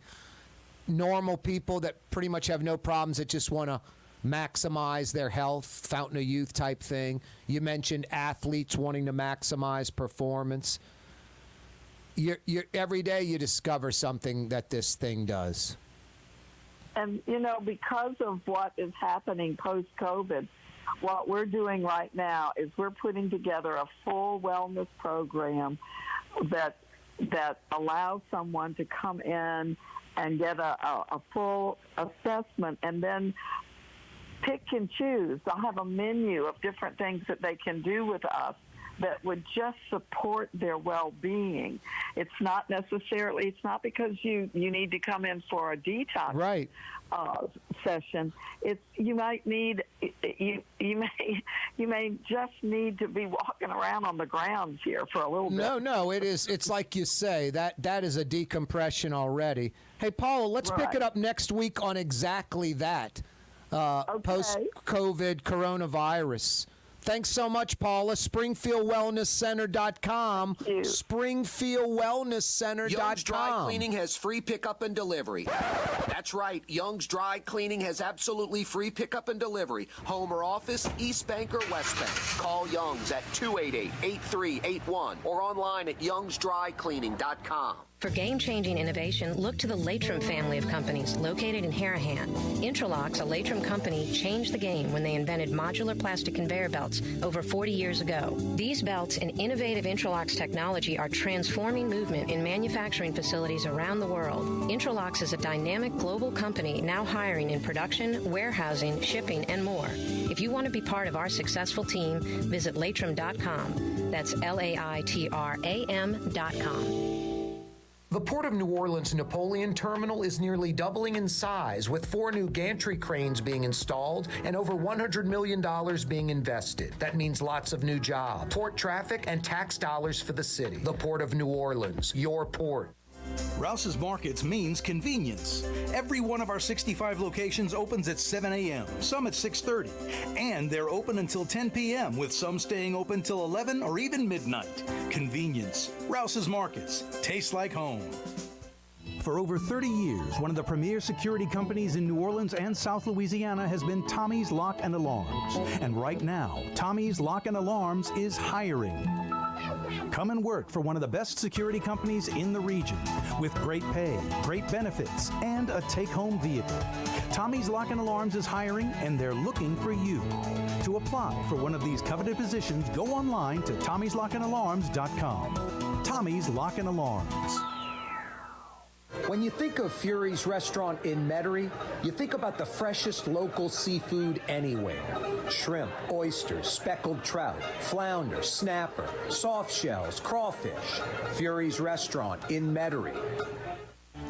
normal people that pretty much have no problems that just want to maximize their health, fountain of youth type thing. You mentioned athletes wanting to maximize performance. You're every day you discover something that this thing does. And, you know, because of what is happening post-COVID, what we're doing right now is we're putting together a full wellness program that allows someone to come in and get a full assessment and then pick and choose. They'll have a menu of different things that they can do with us that would just support their well-being. It's not because you need to come in for a detox session. You may just need to be walking around on the grounds here for a little bit. No, it's like you say, that is a decompression already. Hey, Paula, let's pick it up next week on exactly that. Post-COVID coronavirus. Thanks so much, Paula. SpringfieldWellnessCenter.com. SpringfieldWellnessCenter.com. Young's Dry Cleaning has free pickup and delivery. That's right. Young's Dry Cleaning has absolutely free pickup and delivery. Home or office, East Bank or West Bank. Call Young's at 288-8381 or online at youngsdrycleaning.com. For game-changing innovation, look to the Latrim family of companies located in Harahan. Intralocks, a Latrim company, changed the game when they invented modular plastic conveyor belts over 40 years ago. These belts and innovative Intralocks technology are transforming movement in manufacturing facilities around the world. Intralocks is a dynamic global company now hiring in production, warehousing, shipping, and more. If you want to be part of our successful team, visit Latrim.com. That's LAITRAM.com. The Port of New Orleans Napoleon Terminal is nearly doubling in size, with 4 new gantry cranes being installed and over $100 million being invested. That means lots of new jobs, port traffic, and tax dollars for the city. The Port of New Orleans, your port. Rouse's Markets means convenience. Every one of our 65 locations opens at 7 a.m., some at 6:30, and they're open until 10 p.m., with some staying open till 11 or even midnight. Convenience. Rouse's Markets. Tastes like home. For over 30 years, one of the premier security companies in New Orleans and South Louisiana has been Tommy's Lock and Alarms. And right now, Tommy's Lock and Alarms is hiring. Come and work for one of the best security companies in the region with great pay, great benefits, and a take-home vehicle. Tommy's Lock and Alarms is hiring, and they're looking for you. To apply for one of these coveted positions, go online to tommyslockанdalarms.com. Tommy's Lock and Alarms. When you think of Fury's restaurant in Metairie, you think about the freshest local seafood anywhere. Shrimp, oysters, speckled trout, flounder, snapper, soft shells, crawfish. Fury's restaurant in Metairie.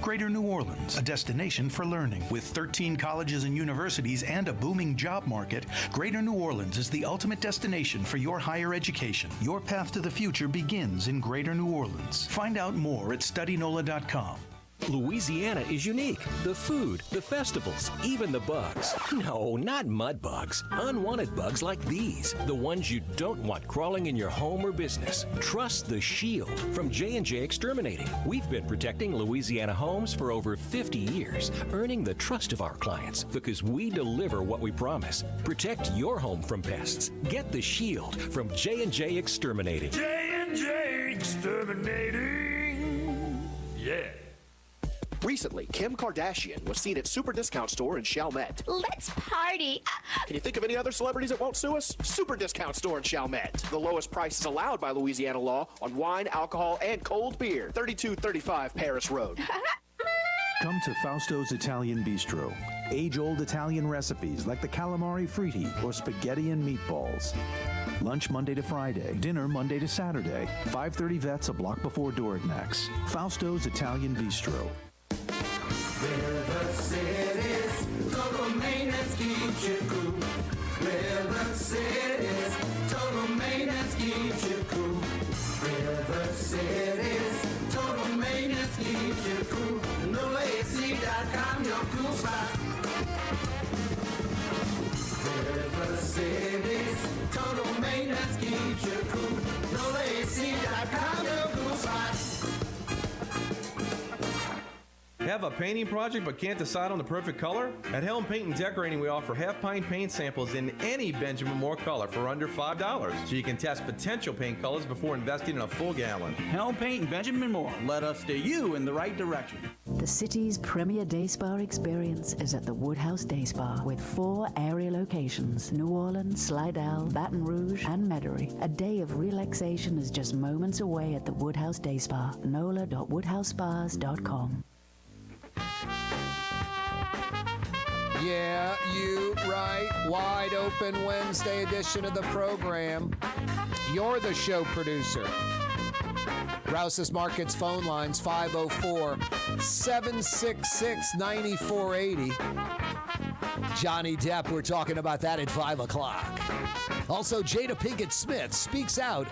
Greater New Orleans, a destination for learning. With 13 colleges and universities and a booming job market, Greater New Orleans is the ultimate destination for your higher education. Your path to the future begins in Greater New Orleans. Find out more at studynola.com. Louisiana is unique. The food, the festivals, even the bugs. No, not mud bugs. Unwanted bugs like these. The ones you don't want crawling in your home or business. Trust the Shield from J&J Exterminating. We've been protecting Louisiana homes for over 50 years, earning the trust of our clients because we deliver what we promise. Protect your home from pests. Get the Shield from J&J Exterminating. J&J Exterminating. Yeah. Recently, Kim Kardashian was seen at Super Discount Store in Chalmette. Let's party. Can you think of any other celebrities that won't sue us? Super Discount Store in Chalmette. The lowest prices allowed by Louisiana law on wine, alcohol, and cold beer. 3235 Paris Road. Come to Fausto's Italian Bistro. Age-old Italian recipes like the calamari fritti or spaghetti and meatballs. Lunch Monday to Friday. Dinner Monday to Saturday. 530 Vets, a block before Dorignax. Fausto's Italian Bistro. River City's total maintenance keeps you cool. River City's total maintenance keeps you cool. River City's total maintenance keeps you cool. NolaAC.com, your cool spot. River City's total maintenance keeps you cool. NolaAC.com, your cool spot. Have a painting project but can't decide on the perfect color? At Helm Paint and Decorating, we offer half-pint paint samples in any Benjamin Moore color for under $5, so you can test potential paint colors before investing in a full gallon. Helm Paint and Benjamin Moore. Let us steer you in the right direction. The city's premier day spa experience is at the Woodhouse Day Spa with 4 area locations: New Orleans, Slidell, Baton Rouge, and Metairie. A day of relaxation is just moments away at the Woodhouse Day Spa. NOLA.woodhousespas.com. Yeah, you right. Wide open Wednesday edition of the program. You're the show producer. Rouse's Markets phone lines 504-766-9480. Johnny Depp, we're talking about that at 5 o'clock. Also, Jada Pinkett Smith speaks out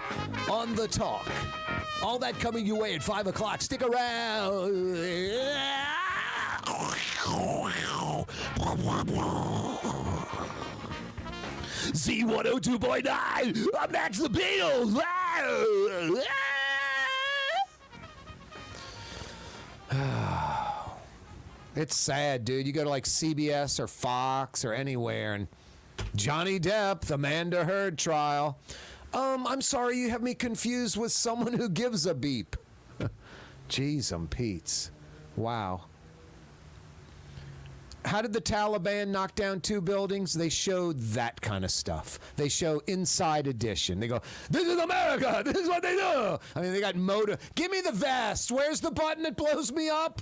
on the talk. All that coming your way at 5 o'clock. Stick around. Z102.9. Up next, the Beatles. It's sad, dude. You go to like CBS or Fox or anywhere, and Johnny Depp, the Amanda Heard trial. I'm sorry, you have me confused with someone who gives a beep. Jeez, Pete's. Wow. How did the Taliban knock down 2 buildings? They showed that kind of stuff. They show Inside Edition. They go, this is America. This is what they do. I mean, they got give me the vest. Where's the button that blows me up?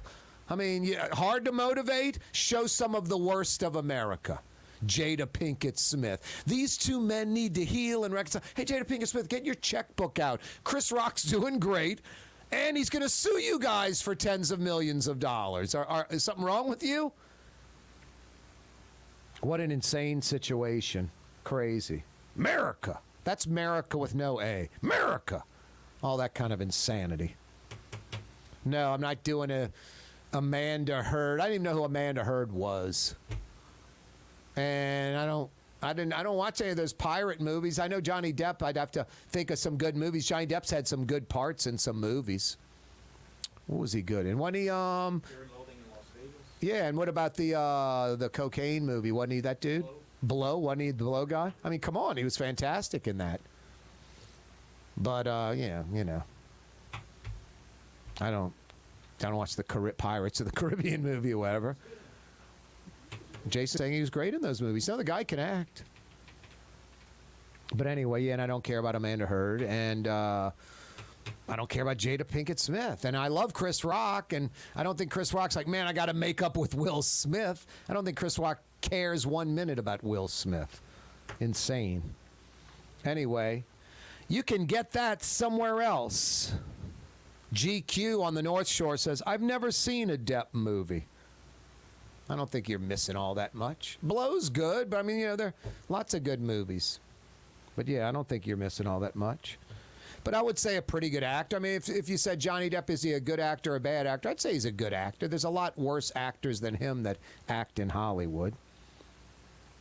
I mean, hard to motivate. Show some of the worst of America. Jada Pinkett Smith. These 2 men need to heal and reconcile. Hey, Jada Pinkett Smith, get your checkbook out. Chris Rock's doing great, and he's going to sue you guys for tens of millions of dollars. Is something wrong with you? What an insane situation. Crazy. America. That's America with no A. America. All that kind of insanity. No, I'm not doing a Amanda Heard. I didn't even know who Amanda Heard was. And I don't watch any of those pirate movies. I know Johnny Depp. I'd have to think of some good movies. Johnny Depp's had some good parts in some movies. What was he good in? Wasn't he Yeah, and what about the cocaine movie? Wasn't he that dude? Blow? Wasn't he the Blow guy? I mean, come on, he was fantastic in that. But yeah, you know, I don't watch the Pirates of the Caribbean movie or whatever. Jason's saying he was great in those movies. No, the guy can act. But anyway, yeah, and I don't care about Amanda Heard, and I don't care about Jada Pinkett Smith. And I love Chris Rock, and I don't think Chris Rock's like, man, I got to make up with Will Smith. I don't think Chris Rock cares 1 minute about Will Smith. Insane. Anyway, you can get that somewhere else. GQ on the North Shore says, I've never seen a Depp movie. I don't think you're missing all that much. Blow's good, but I mean, you know, there are lots of good movies. But yeah, I don't think you're missing all that much. But I would say a pretty good actor. I mean, if you said Johnny Depp, is he a good actor or a bad actor? I'd say he's a good actor. There's a lot worse actors than him that act in Hollywood.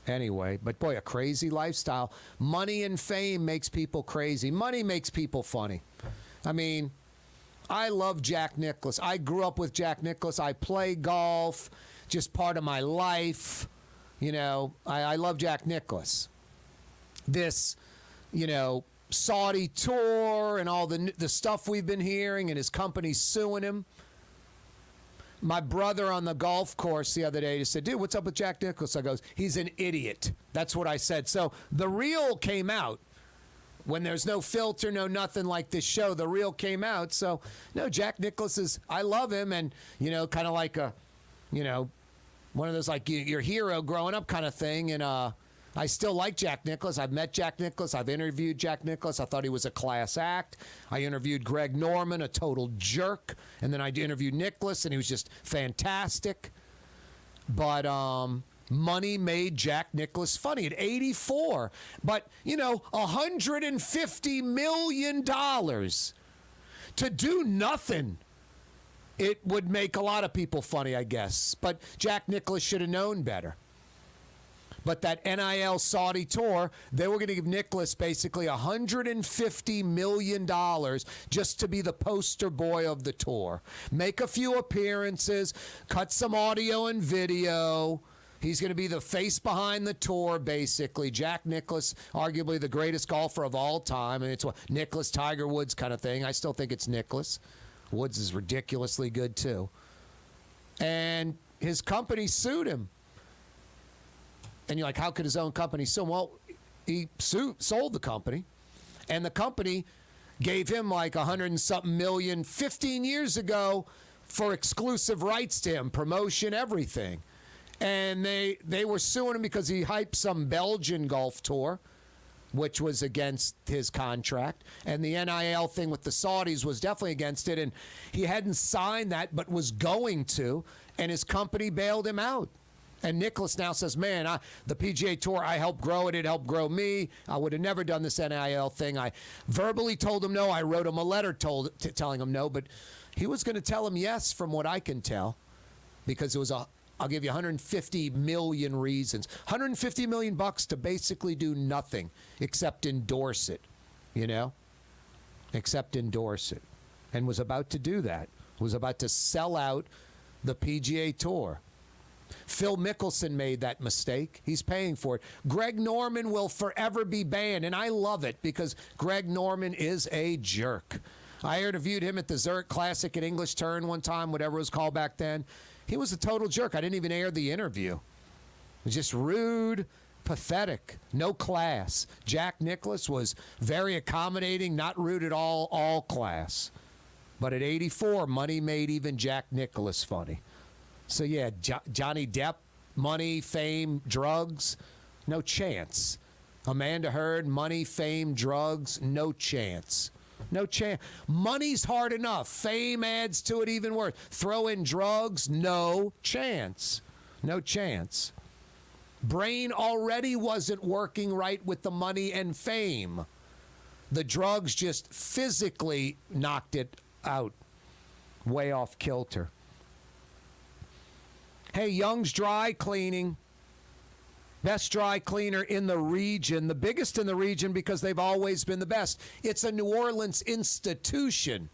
Anyway, but boy, a crazy lifestyle. Money and fame makes people crazy. Money makes people funny. I mean, I love Jack Nicklaus. I grew up with Jack Nicklaus. I play golf, just part of my life. You know, I love Jack Nicklaus. This, you know, Saudi tour and all the stuff we've been hearing, and his company suing him. My brother on the golf course the other day just said, dude, what's up with Jack Nicklaus? I goes, he's an idiot. That's what I said. So the real came out. When there's no filter, no nothing like this show, the real came out. So, no, Jack Nicklaus is, I love him, and, you know, kind of like a, you know, one of those like your hero growing up kind of thing. And I still like Jack Nicklaus. I've met Jack Nicklaus. I've interviewed Jack Nicklaus. I thought he was a class act. I interviewed Greg Norman, a total jerk. And then I interviewed Nicklaus, and he was just fantastic. But money made Jack Nicklaus funny at 84. But, you know, $150 million to do nothing. It would make a lot of people funny, I guess. But Jack Nicklaus should have known better. But that NIL Saudi tour, they were going to give Nicklaus basically $150 million just to be the poster boy of the tour. Make a few appearances, cut some audio and video. He's going to be the face behind the tour, basically. Jack Nicklaus, arguably the greatest golfer of all time. And it's what Nicklaus, Tiger Woods kind of thing. I still think it's Nicklaus. Woods is ridiculously good, too. And his company sued him. And you're like, how could his own company sue him? Well, he sold the company. And the company gave him like $100-something million 15 years ago for exclusive rights to him, promotion, everything. And they were suing him because he hyped some Belgian golf tour, which was against his contract. And the NIL thing with the Saudis was definitely against it. And he hadn't signed that, but was going to. And his company bailed him out. And Nicklaus now says, man, the PGA Tour, I helped grow it. It helped grow me. I would have never done this NIL thing. I verbally told him no. I wrote him a letter telling him no. But he was going to tell him yes, from what I can tell. Because it was I'll give you 150 million reasons. 150 million bucks to basically do nothing except endorse it, you know? Except endorse it. And was about to do that. Was about to sell out the PGA Tour. Phil Mickelson made that mistake. He's paying for it. Greg Norman will forever be banned, and I love it because Greg Norman is a jerk. I interviewed him at the Zurich Classic at English Turn one time, whatever it was called back then. He was a total jerk. I didn't even air the interview. It was just rude, pathetic, no class. Jack Nicklaus was very accommodating, not rude at all class. But at 84, money made even Jack Nicklaus funny. So, yeah, Johnny Depp, money, fame, drugs, no chance. Amanda Heard, money, fame, drugs, no chance. No chance. Money's hard enough. Fame adds to it even worse. Throw in drugs, no chance. No chance. Brain already wasn't working right with the money and fame. The drugs just physically knocked it out. Way off kilter. Hey, Young's Dry Cleaning. Best dry cleaner in the region. The biggest in the region because they've always been the best. It's a New Orleans institution.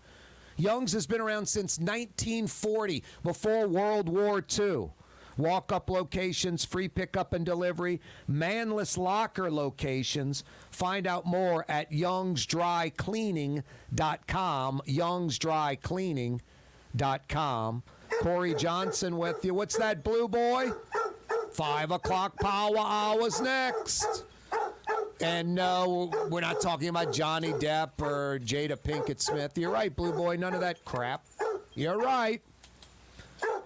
Young's has been around since 1940, before World War II. Walk-up locations, free pickup and delivery, manless locker locations. Find out more at youngsdrycleaning.com, youngsdrycleaning.com. Corey Johnson with you. What's that, Blue Boy? 5 o'clock power hours next. And no, we're not talking about Johnny Depp or Jada Pinkett Smith. You're right, Blue Boy. None of that crap. You're right.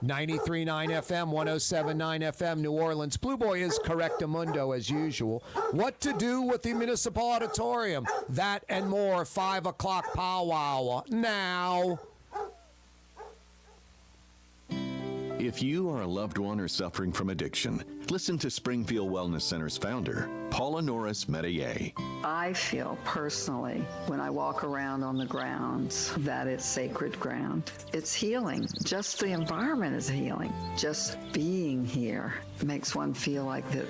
93.9 FM, 107.9 FM, New Orleans. Blue Boy is correctamundo as usual. What to do with the Municipal Auditorium? That and more. 5 o'clock powwow now. If you are a loved one or suffering from addiction, listen to Springfield Wellness Center's founder, Paula Norris Metier. I feel personally, when I walk around on the grounds, that it's sacred ground. It's healing. Just the environment is healing. Just being here makes one feel like that,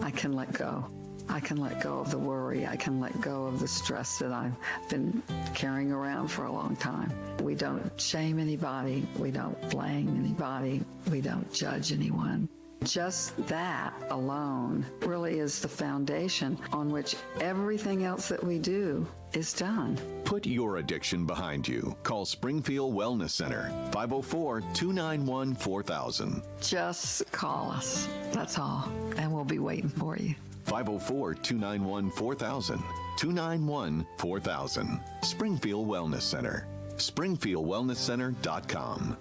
I can let go. I can let go of the worry. I can let go of the stress that I've been carrying around for a long time. We don't shame anybody. We don't blame anybody. We don't judge anyone. Just that alone really is the foundation on which everything else that we do is done. Put your addiction behind you. Call Springfield Wellness Center, 504-291-4000. Just call us. That's all. And we'll be waiting for you. 504-291-4000. 291-4000. Springfield Wellness Center. SpringfieldWellnessCenter.com.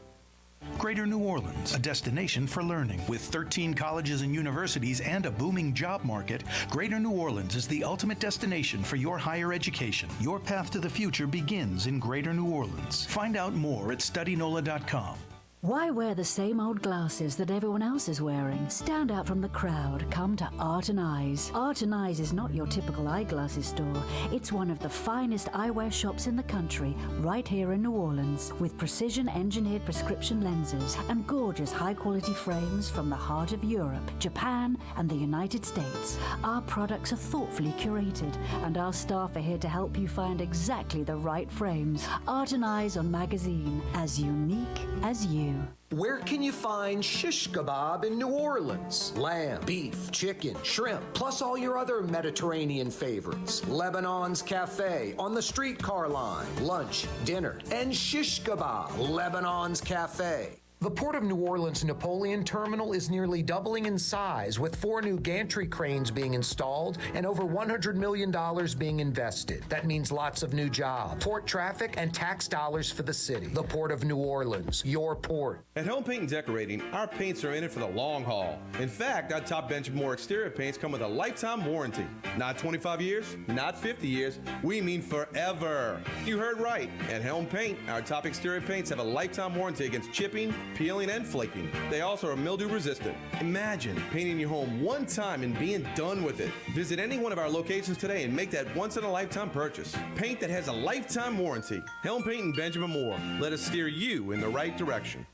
Greater New Orleans, a destination for learning. With 13 colleges and universities and a booming job market, Greater New Orleans is the ultimate destination for your higher education. Your path to the future begins in Greater New Orleans. Find out more at studynola.com. Why wear the same old glasses that everyone else is wearing? Stand out from the crowd. Come to Art and Eyes. Art and Eyes is not your typical eyeglasses store. It's one of the finest eyewear shops in the country, right here in New Orleans, with precision-engineered prescription lenses and gorgeous high-quality frames from the heart of Europe, Japan, and the United States. Our products are thoughtfully curated, and our staff are here to help you find exactly the right frames. Art and Eyes on Magazine, as unique as you. Where can you find shish kebab in New Orleans? Lamb, beef, chicken, shrimp, plus all your other Mediterranean favorites. Lebanon's Cafe on the streetcar line. Lunch, dinner, and shish kebab. Lebanon's Cafe. The Port of New Orleans Napoleon Terminal is nearly doubling in size, with 4 new gantry cranes being installed and over $100 million being invested. That means lots of new jobs, port traffic, and tax dollars for the city. The Port of New Orleans, your port. At Home Paint and Decorating, our paints are in it for the long haul. In fact, our top Benjamin Moore exterior paints come with a lifetime warranty. Not 25 years, not 50 years, we mean forever. You heard right. At Helm Paint, our top exterior paints have a lifetime warranty against chipping, peeling, and flaking. They also are mildew resistant. Imagine painting your home one time and being done with it. Visit any one of our locations today and make that once-in-a-lifetime purchase. Paint that has a lifetime warranty. Helm Paint and Benjamin Moore. Let us steer you in the right direction.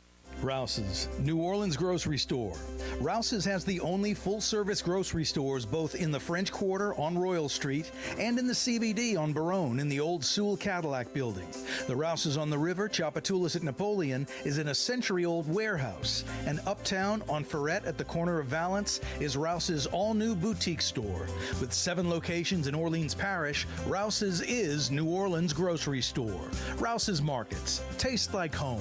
Rouse's, New Orleans grocery store. Rouse's has the only full-service grocery stores both in the French Quarter on Royal Street and in the CBD on Baronne in the old Sewell Cadillac building. The Rouse's on the river, Tchoupitoulas at Napoleon, is in a century-old warehouse. And uptown on Ferret at the corner of Valence is Rouse's all-new boutique store. With 7 locations in Orleans Parish, Rouse's is New Orleans grocery store. Rouse's Markets. Taste like home.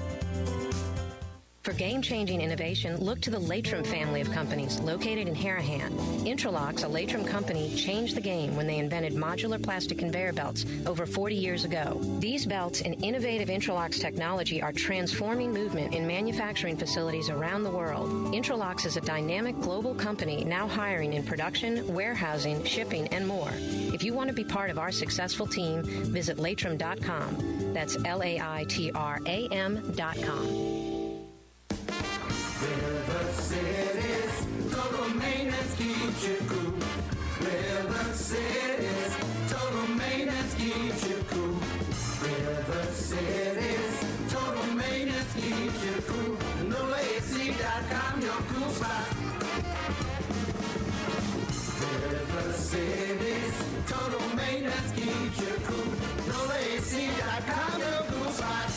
For game-changing innovation, look to the Latrim family of companies located in Harahan. Intralocks, a Latrim company, changed the game when they invented modular plastic conveyor belts over 40 years ago. These belts and innovative Intralocks technology are transforming movement in manufacturing facilities around the world. Intralocks is a dynamic global company now hiring in production, warehousing, shipping, and more. If you want to be part of our successful team, visit Latrim.com. That's LAITRAM.com. River City's total maintenance keeps you cool. River City's total maintenance keeps you cool. River City's total your cool spot. River City's total maintenance keeps you cool. NolaAC.com, your cool spot.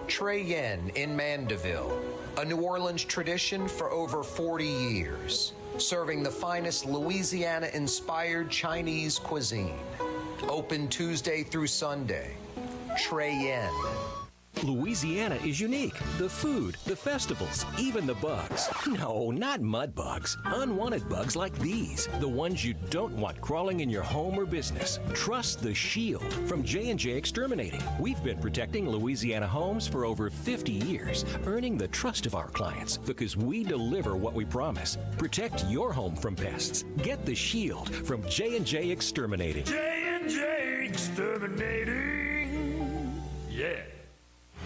Trey Yen in Mandeville, a New Orleans tradition for over 40 years, serving the finest Louisiana-inspired Chinese cuisine. Open Tuesday through Sunday. Trey Yen. Louisiana is unique. The food, the festivals, even the bugs. No, not mud bugs. Unwanted bugs like these. The ones you don't want crawling in your home or business. Trust the Shield from J&J Exterminating. We've been protecting Louisiana homes for over 50 years, earning the trust of our clients because we deliver what we promise. Protect your home from pests. Get the Shield from J&J Exterminating. J&J Exterminating. Yeah.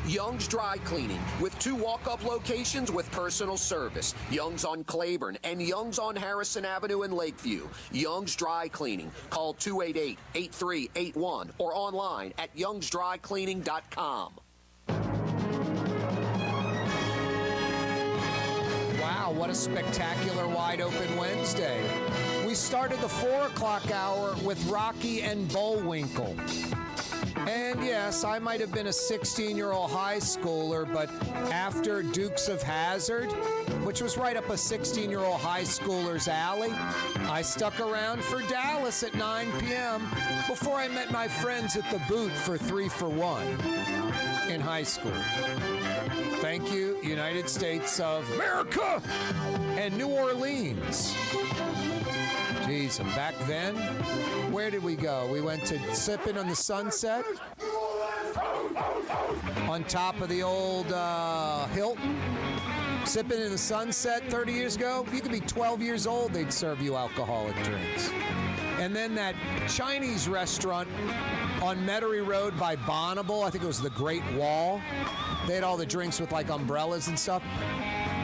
Young's Dry Cleaning, with 2 walk-up locations with personal service. Young's on Claiborne and Young's on Harrison Avenue in Lakeview. Young's Dry Cleaning. Call 288-8381 or online at youngsdrycleaning.com. Wow, what a spectacular wide open Wednesday. We started the 4 o'clock hour with Rocky and Bullwinkle. And yes, I might have been a 16-year-old high schooler, but after Dukes of Hazzard, which was right up a 16-year-old high schooler's alley, I stuck around for Dallas at 9 p.m. before I met my friends at the Boot for 3 for 1 in high school. Thank you, United States of America and New Orleans. Jeez, and back then, where did we go? We went to Sippin' on the Sunset on top of the old Hilton. Sippin' in the Sunset 30 years ago. You could be 12 years old, they'd serve you alcoholic drinks. And then that Chinese restaurant on Metairie Road by Bonneville, I think it was the Great Wall. They had all the drinks with like umbrellas and stuff.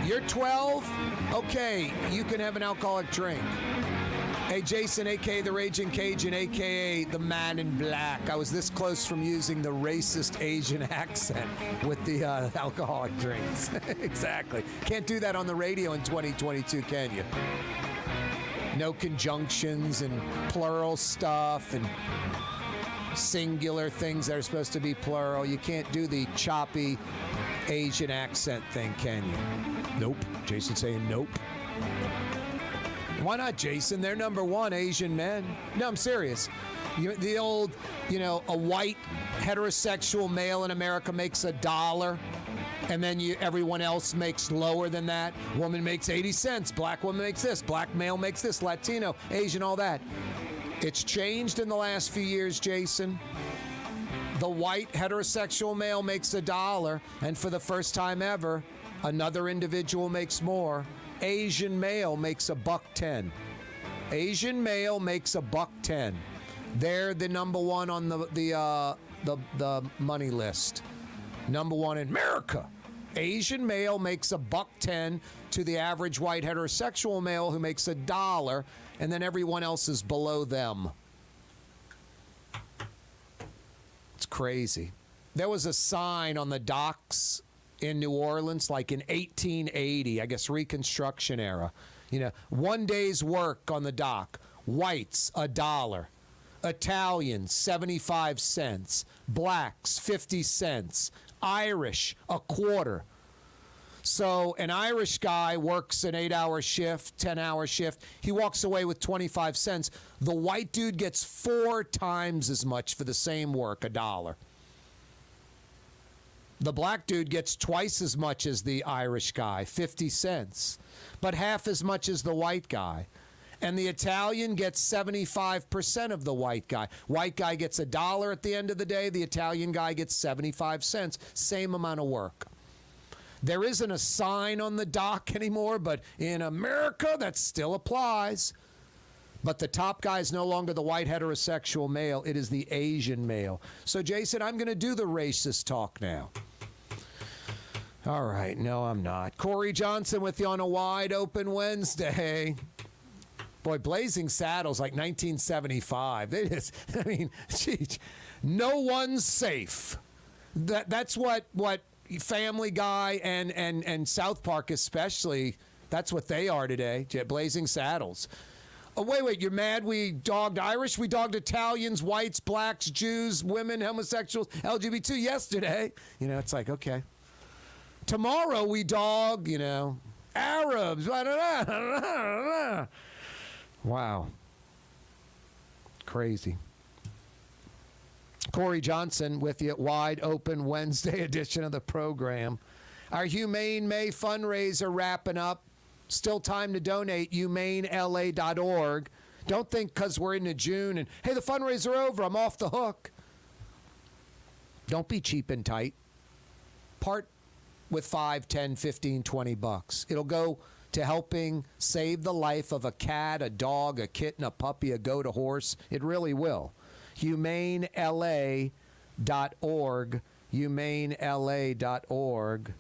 You're 12? Okay, you can have an alcoholic drink. Hey, Jason, a.k.a. the Raging Cajun, a.k.a. the Man in Black. I was this close from using the racist Asian accent with the alcoholic drinks. Exactly. Can't do that on the radio in 2022, can you? No conjunctions and plural stuff and singular things that are supposed to be plural. You can't do the choppy Asian accent thing, can you? Nope. Jason saying nope. Why not, Jason? They're number one, Asian men. No, I'm serious. The old, a white heterosexual male in America makes $1, and then everyone else makes lower than that. Woman makes 80 cents. Black woman makes this. Black male makes this. Latino, Asian, all that. It's changed in the last few years, Jason. The white heterosexual male makes $1, and for the first time ever, another individual makes more. Asian male makes $1.10. Asian male makes $1.10. They're the number one on the money list. Number one in America. Asian male makes $1.10 to the average white heterosexual male who makes $1, and then everyone else is below them. It's crazy. There was a sign on the docks in New Orleans, like in 1880, I guess Reconstruction era. 1 day's work on the dock. Whites, $1. Italians, 75 cents. Blacks, 50 cents. Irish, $0.25. So an Irish guy works an 8-hour shift, 10-hour shift. He walks away with 25 cents. The white dude gets 4 times as much for the same work, $1. The black dude gets twice as much as the Irish guy, 50 cents, but half as much as the white guy. And the Italian gets 75% of the white guy. White guy gets $1 at the end of the day. The Italian guy gets 75 cents. Same amount of work. There isn't a sign on the dock anymore, but in America, that still applies. But the top guy is no longer the white heterosexual male. It is the Asian male. So, Jason, I'm going to do the racist talk now. All right. No, I'm not. Corey Johnson with you on a wide open Wednesday. Boy, Blazing Saddles like 1975. It is, geez, no one's safe. That's what Family Guy and South Park especially, that's what they are today, Blazing Saddles. Oh, wait, you're mad we dogged Irish? We dogged Italians, whites, blacks, Jews, women, homosexuals, LGBT yesterday. You know, it's like, okay. Tomorrow we dog, you know, Arabs. Blah, blah, blah, blah, blah. Wow. Crazy. Corey Johnson with you at Wide Open Wednesday edition of the program. Our Humane May fundraiser wrapping up. Still time to donate, humanela.org. Don't think because we're into June and, hey, the fundraiser over, I'm off the hook. Don't be cheap and tight. Part with 5, 10, 15, 20 bucks. It'll go to helping save the life of a cat, a dog, a kitten, a puppy, a goat, a horse. It really will. humanela.org. humanela.org.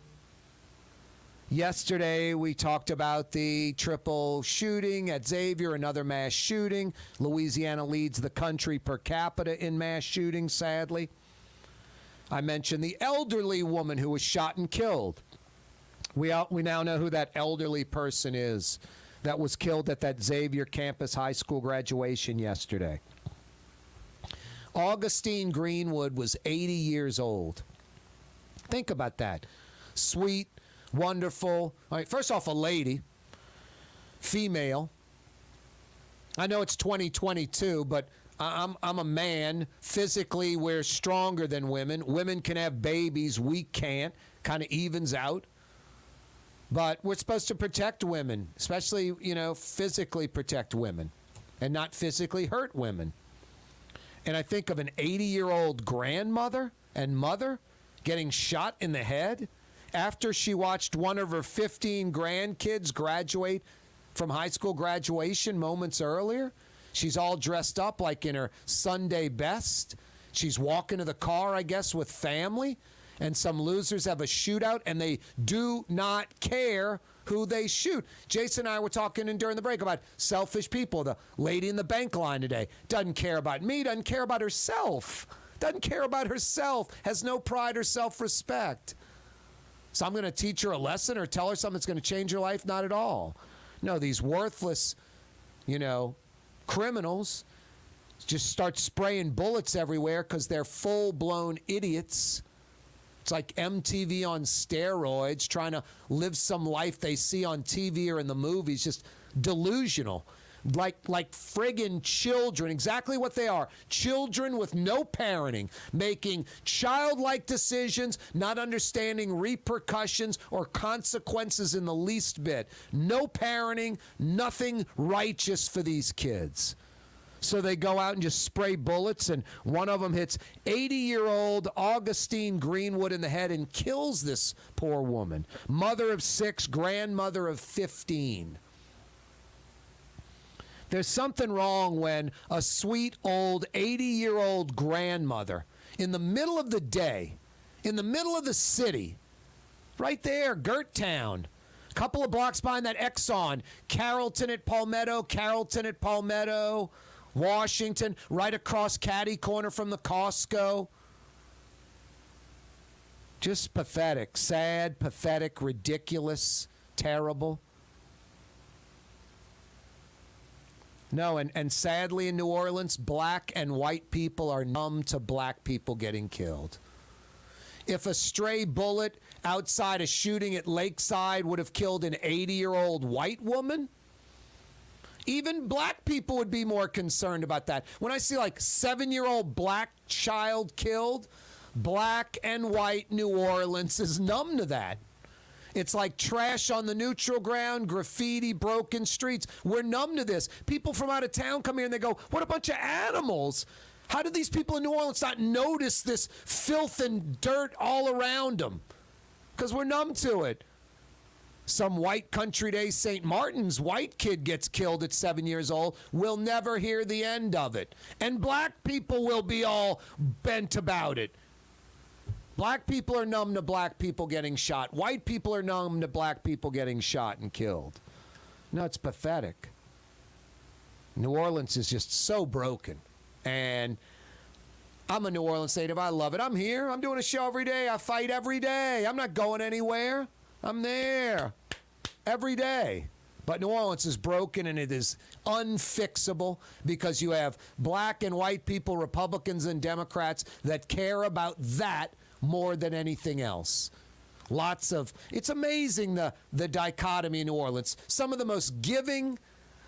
Yesterday, we talked about the triple shooting at Xavier, another mass shooting. Louisiana leads the country per capita in mass shootings, sadly. I mentioned the elderly woman who was shot and killed. We now know who that elderly person is that was killed at that Xavier campus high school graduation yesterday. Augustine Greenwood was 80 years old. Think about that. Sweet, wonderful. All right, first off, a lady, female. I know it's 2022, but I'm a man. Physically, we're stronger than women. Women can have babies. We can't. Kind of evens out. But we're supposed to protect women, especially, you know, physically protect women and not physically hurt women. And I think of an 80-year-old grandmother and mother getting shot in the head after she watched one of her 15 grandkids graduate from high school graduation moments earlier. She's all dressed up like in her Sunday best. She's walking to the car, I guess, with family. And some losers have a shootout, and they do not care who they shoot. Jason and I were talking during the break about selfish people. The lady in the bank line today doesn't care about me, doesn't care about herself. Doesn't care about herself, has no pride or self-respect. So I'm going to teach her a lesson or tell her something that's going to change her life? Not at all. No, these worthless, you know, criminals just start spraying bullets everywhere because they're full-blown idiots. It's like MTV on steroids, trying to live some life they see on TV or in the movies, just delusional. Like friggin' children, exactly what they are. Children with no parenting, making childlike decisions, not understanding repercussions or consequences in the least bit. No parenting, nothing righteous for these kids. So they go out and just spray bullets, and one of them hits 80-year-old Augustine Greenwood in the head and kills this poor woman. Mother of 6, grandmother of 15. There's something wrong when a sweet old 80-year-old grandmother in the middle of the day, in the middle of the city, right there, Gert Town, a couple of blocks behind that Exxon, Carrollton at Palmetto, Washington, right across Caddy Corner from the Costco. Just pathetic, sad, pathetic, ridiculous, terrible. No, and sadly in New Orleans, black and white people are numb to black people getting killed. If a stray bullet outside a shooting at Lakeside would have killed an 80-year-old white woman, even black people would be more concerned about that. When I see like 7-year-old black child killed, black and white New Orleans is numb to that. It's like trash on the neutral ground, graffiti, broken streets. We're numb to this. People from out of town come here and they go, what a bunch of animals. How do these people in New Orleans not notice this filth and dirt all around them? Because we're numb to it. Some white country day St. Martin's white kid gets killed at 7 years old. We'll never hear the end of it. And black people will be all bent about it. Black people are numb to black people getting shot. White people are numb to black people getting shot and killed. No, it's pathetic. New Orleans is just so broken. And I'm a New Orleans native. I love it. I'm here. I'm doing a show every day. I fight every day. I'm not going anywhere. I'm there every day. But New Orleans is broken, and it is unfixable because you have black and white people, Republicans and Democrats, that care about that more than anything else. It's amazing the dichotomy in New Orleans. Some of the most giving,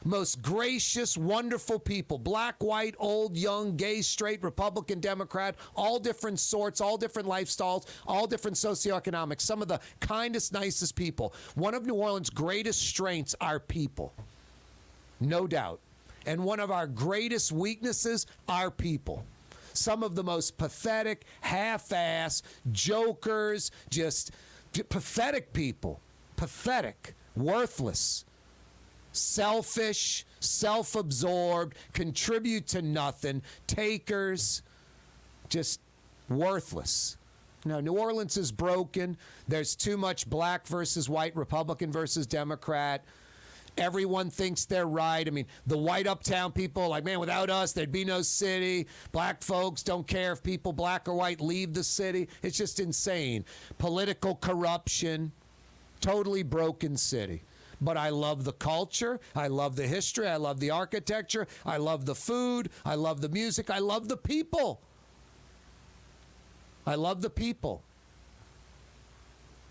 most gracious, wonderful people, black, white, old, young, gay, straight, Republican, Democrat, all different sorts, all different lifestyles, all different socioeconomics, some of the kindest, nicest people. One of New Orleans' greatest strengths are people, no doubt. And one of our greatest weaknesses are people. Some of the most pathetic, half-ass, jokers, just pathetic people. Pathetic, worthless, selfish, self-absorbed, contribute to nothing, takers, just worthless. Now, New Orleans is broken. There's too much black versus white, Republican versus Democrat. Everyone thinks they're right. I mean, the white uptown people, like, man, without us, there'd be no city. Black folks don't care if people, black or white, leave the city. It's just insane. Political corruption, totally broken city. But I love the culture. I love the history. I love the architecture. I love the food. I love the music. I love the people. I love the people.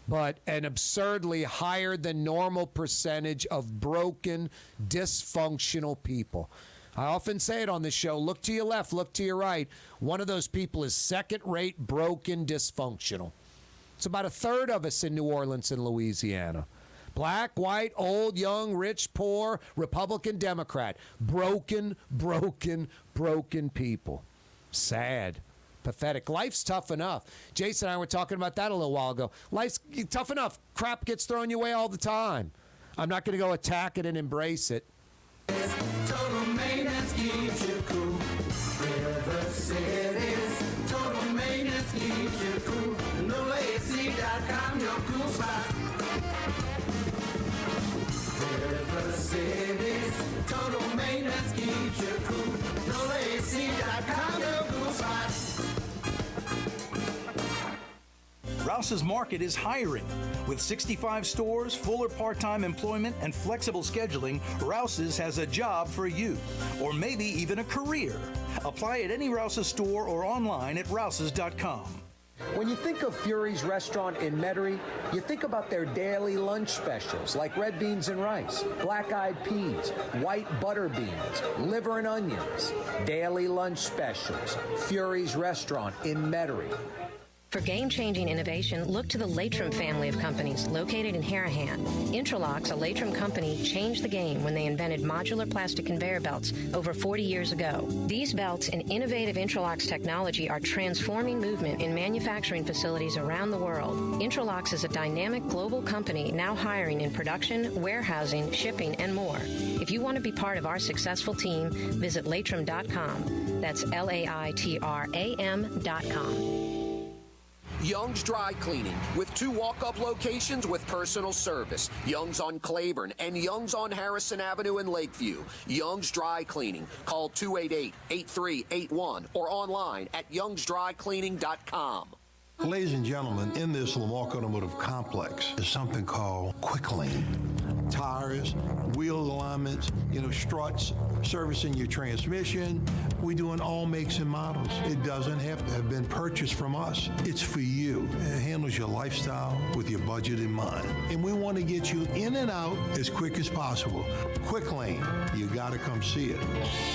But an absurdly higher than normal percentage of broken, dysfunctional people. I often say it on this show, look to your left, look to your right. One of those people is second-rate, broken, dysfunctional. It's about a third of us in New Orleans and Louisiana. Black, white, old, young, rich, poor, Republican, Democrat. Broken, broken, broken people. Sad. Pathetic. Life's tough enough. Jason and I were talking about that a little while ago. Life's tough enough. Crap gets thrown your way all the time. I'm not going to go attack it and embrace it. Total maintenance keeps you cool. River City's total maintenance keeps you cool. NoAC.com, your cool spot. River City's total maintenance keeps you cool. NoAC.com, your cool spot. Rouse's Market is hiring. With 65 stores, full or part-time employment, and flexible scheduling, Rouse's has a job for you, or maybe even a career. Apply at any Rouse's store or online at rouses.com. When you think of Fury's restaurant in Metairie, you think about their daily lunch specials like red beans and rice, black-eyed peas, white butter beans, liver and onions. Daily lunch specials. Fury's restaurant in Metairie. For game-changing innovation, look to the Latrim family of companies located in Harahan. Intralocks, a Latrim company, changed the game when they invented modular plastic conveyor belts over 40 years ago. These belts and innovative Intralocks technology are transforming movement in manufacturing facilities around the world. Intralocks is a dynamic global company now hiring in production, warehousing, shipping, and more. If you want to be part of our successful team, visit Latrim.com. That's LAITRAM.com. Young's Dry Cleaning, with 2 walk-up locations with personal service. Young's on Claiborne and Young's on Harrison Avenue in Lakeview. Young's Dry Cleaning. Call 288-8381 or online at youngsdrycleaning.com. Ladies and gentlemen, in this Lamarck Automotive Complex is something called Quick Lane. Tires, wheel alignments, struts, servicing your transmission. We do in all makes and models. It doesn't have to have been purchased from us. It's for you. It handles your lifestyle with your budget in mind. And we want to get you in and out as quick as possible. Quick Lane, you got to come see it.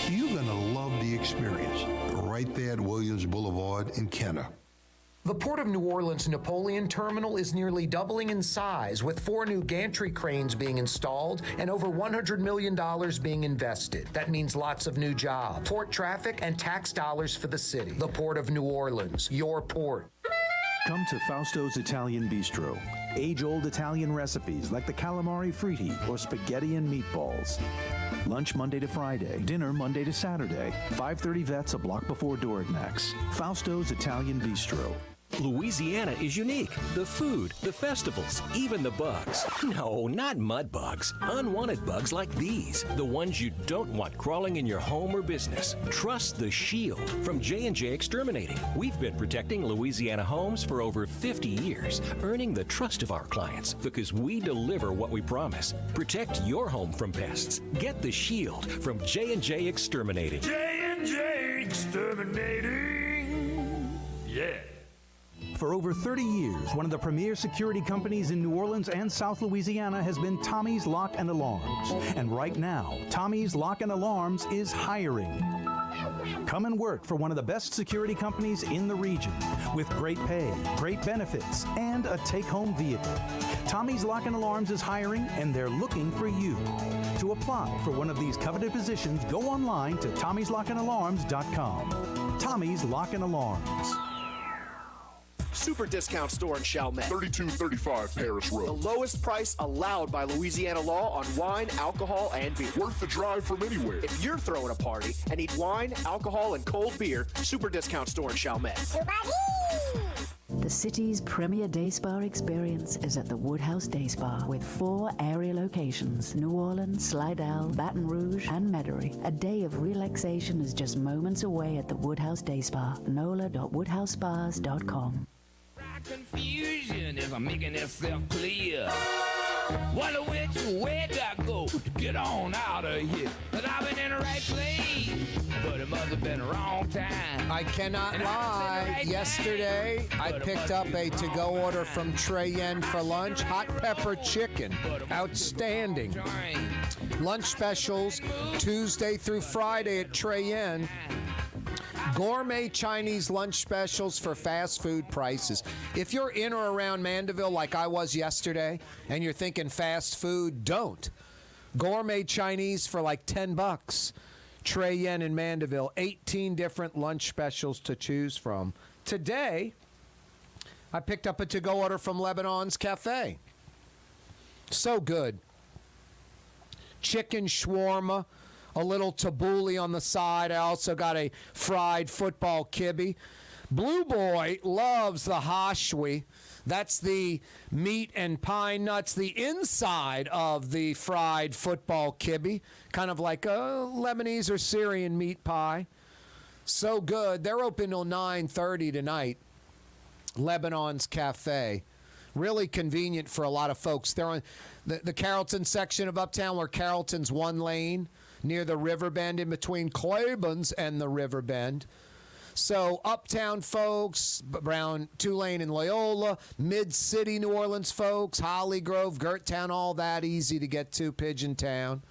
You're going to love the experience. Right there at Williams Boulevard in Kenner. The Port of New Orleans Napoleon Terminal is nearly doubling in size, with 4 new gantry cranes being installed and over $100 million being invested. That means lots of new jobs, port traffic, and tax dollars for the city. The Port of New Orleans, your port. Come to Fausto's Italian Bistro. Age-old Italian recipes like the calamari fritti or spaghetti and meatballs. Lunch Monday to Friday, dinner Monday to Saturday. 530 Vets, a block before Dorignax. Fausto's Italian Bistro. Louisiana is unique. The food, the festivals, even the bugs. No, not mud bugs. Unwanted bugs like these. The ones you don't want crawling in your home or business. Trust the Shield from J&J Exterminating. We've been protecting Louisiana homes for over 50 years, earning the trust of our clients because we deliver what we promise. Protect your home from pests. Get the Shield from J&J Exterminating. J&J Exterminating. Yeah. For over 30 years, one of the premier security companies in New Orleans and South Louisiana has been Tommy's Lock and Alarms. And right now, Tommy's Lock and Alarms is hiring. Come and work for one of the best security companies in the region with great pay, great benefits, and a take-home vehicle. Tommy's Lock and Alarms is hiring, and they're looking for you. To apply for one of these coveted positions, go online to tommyslockandalarms.com. Tommy's Lock and Alarms. Super discount store in Chalmette. 3235 Paris Road. The lowest price allowed by Louisiana law on wine, alcohol, and beer. Worth the drive from anywhere. If you're throwing a party and need wine, alcohol, and cold beer, super discount store in Chalmette. The city's premier day spa experience is at the Woodhouse Day Spa with 4 area locations: New Orleans, Slidell, Baton Rouge, and Metairie. A day of relaxation is just moments away at the Woodhouse Day Spa. NOLA.woodhousespas.com. Confusion if I'm making myself clear. Wonder which way I go to get on out of here. But I've been in the right place, but it must have been the wrong time. I cannot lie. Yesterday, I picked up a to-go order from Trey Yen for lunch. Hot pepper chicken. Outstanding. Lunch specials Tuesday through Friday at Trey Yen. Gourmet Chinese lunch specials for fast food prices. If you're in or around Mandeville like I was yesterday and you're thinking fast food, don't. Gourmet Chinese for like $10. Trey Yen in Mandeville. 18 different lunch specials to choose from. Today, I picked up a to-go order from Lebanon's Cafe. So good. Chicken shawarma. A little tabbouleh on the side. I also got a fried football kibbe. Blue Boy loves the hashwi. That's the meat and pine nuts, the inside of the fried football kibbe, kind of like a Lebanese or Syrian meat pie. So good. They're open till 9:30 tonight. Lebanon's Cafe. Really convenient for a lot of folks. They're on the Carrollton section of Uptown, where Carrollton's one lane, near the river bend, in between Claiborne's and the river bend. So Uptown folks, around Tulane and Loyola, Mid-City New Orleans folks, Holly Grove, Gerttown, all that easy to get to, Pigeon Town,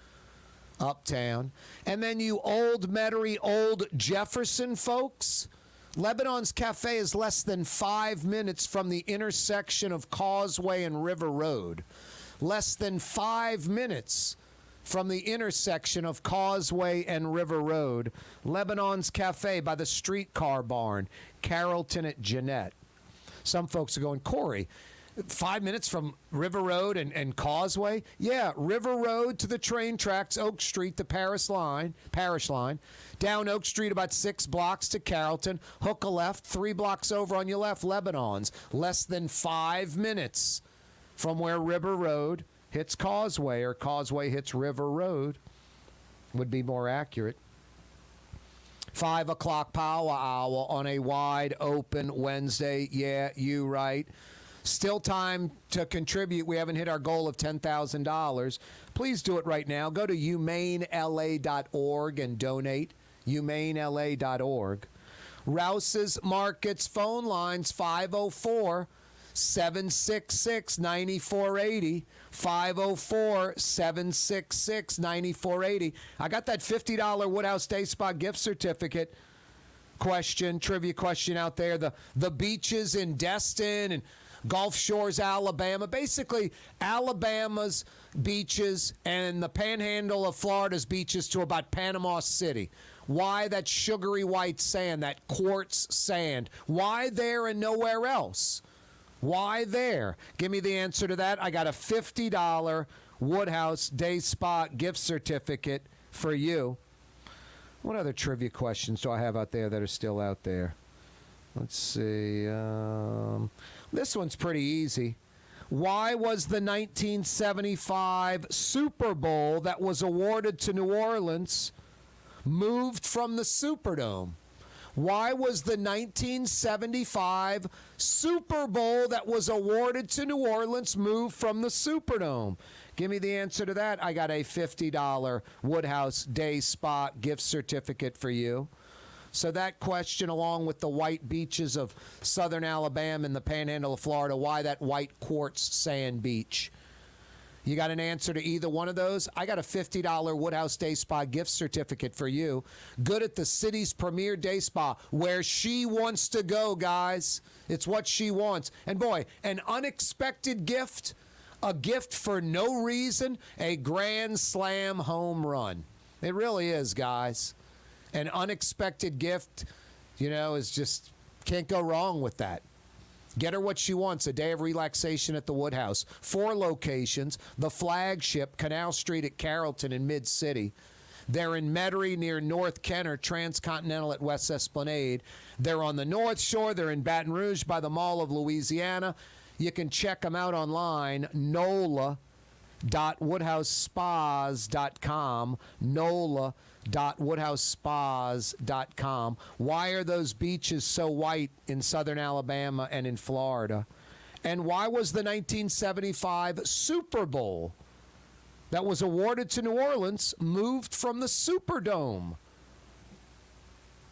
Uptown. And then you Old Metairie, Old Jefferson folks, Lebanon's Cafe is less than 5 minutes from the intersection of Causeway and River Road. Less than 5 minutes from the intersection of Causeway and River Road. Lebanon's Cafe by the streetcar barn. Carrollton at Jeanette. Some folks are going, Corey, 5 minutes from River Road and Causeway? Yeah, River Road to the train tracks, Oak Street, the parish line. Down Oak Street about 6 blocks to Carrollton. Hook a left, 3 blocks over on your left, Lebanon's. Less than 5 minutes from where River Road hits Causeway, or Causeway hits River Road, would be more accurate. 5 o'clock power hour on a wide open Wednesday. Yeah, you right. Still time to contribute. We haven't hit our goal of $10,000. Please do it right now. Go to humanela.org and donate. humanela.org. Rouse's Markets phone lines 504-766-9480. 504-766-9480. I got that $50 Woodhouse Day Spa gift certificate trivia question out there. The beaches in Destin and Gulf Shores, Alabama. Basically, Alabama's beaches and the panhandle of Florida's beaches to about Panama City. Why that sugary white sand, that quartz sand? Why there and nowhere else? Why there? Give me the answer to that. I got a $50 Woodhouse Day Spa gift certificate for you. What other trivia questions do I have out there that are still out there? Let's see. This one's pretty easy. Why was the 1975 Super Bowl that was awarded to New Orleans moved from the Superdome? Why was the 1975 Super Bowl that was awarded to New Orleans moved from the Superdome? Give me the answer to that. I got a $50 Woodhouse Day Spa gift certificate for you. So that question, along with the white beaches of southern Alabama and the panhandle of Florida, why that white quartz sand beach? You got an answer to either one of those? I got a $50 Woodhouse Day Spa gift certificate for you. Good at the city's premier day spa, where she wants to go, guys. It's what she wants. And boy, an unexpected gift, a gift for no reason, a grand slam home run. It really is, guys. An unexpected gift, is just, can't go wrong with that. Get her what she wants, a day of relaxation at the Woodhouse. 4 locations, the flagship, Canal Street at Carrollton in Mid-City. They're in Metairie near North Kenner, Transcontinental at West Esplanade. They're on the North Shore. They're in Baton Rouge by the Mall of Louisiana. You can check them out online, nola.woodhousespas.com, nola.woodhousespas.com. Why are those beaches so white in southern Alabama and in Florida? And why was the 1975 Super Bowl that was awarded to New Orleans moved from the Superdome?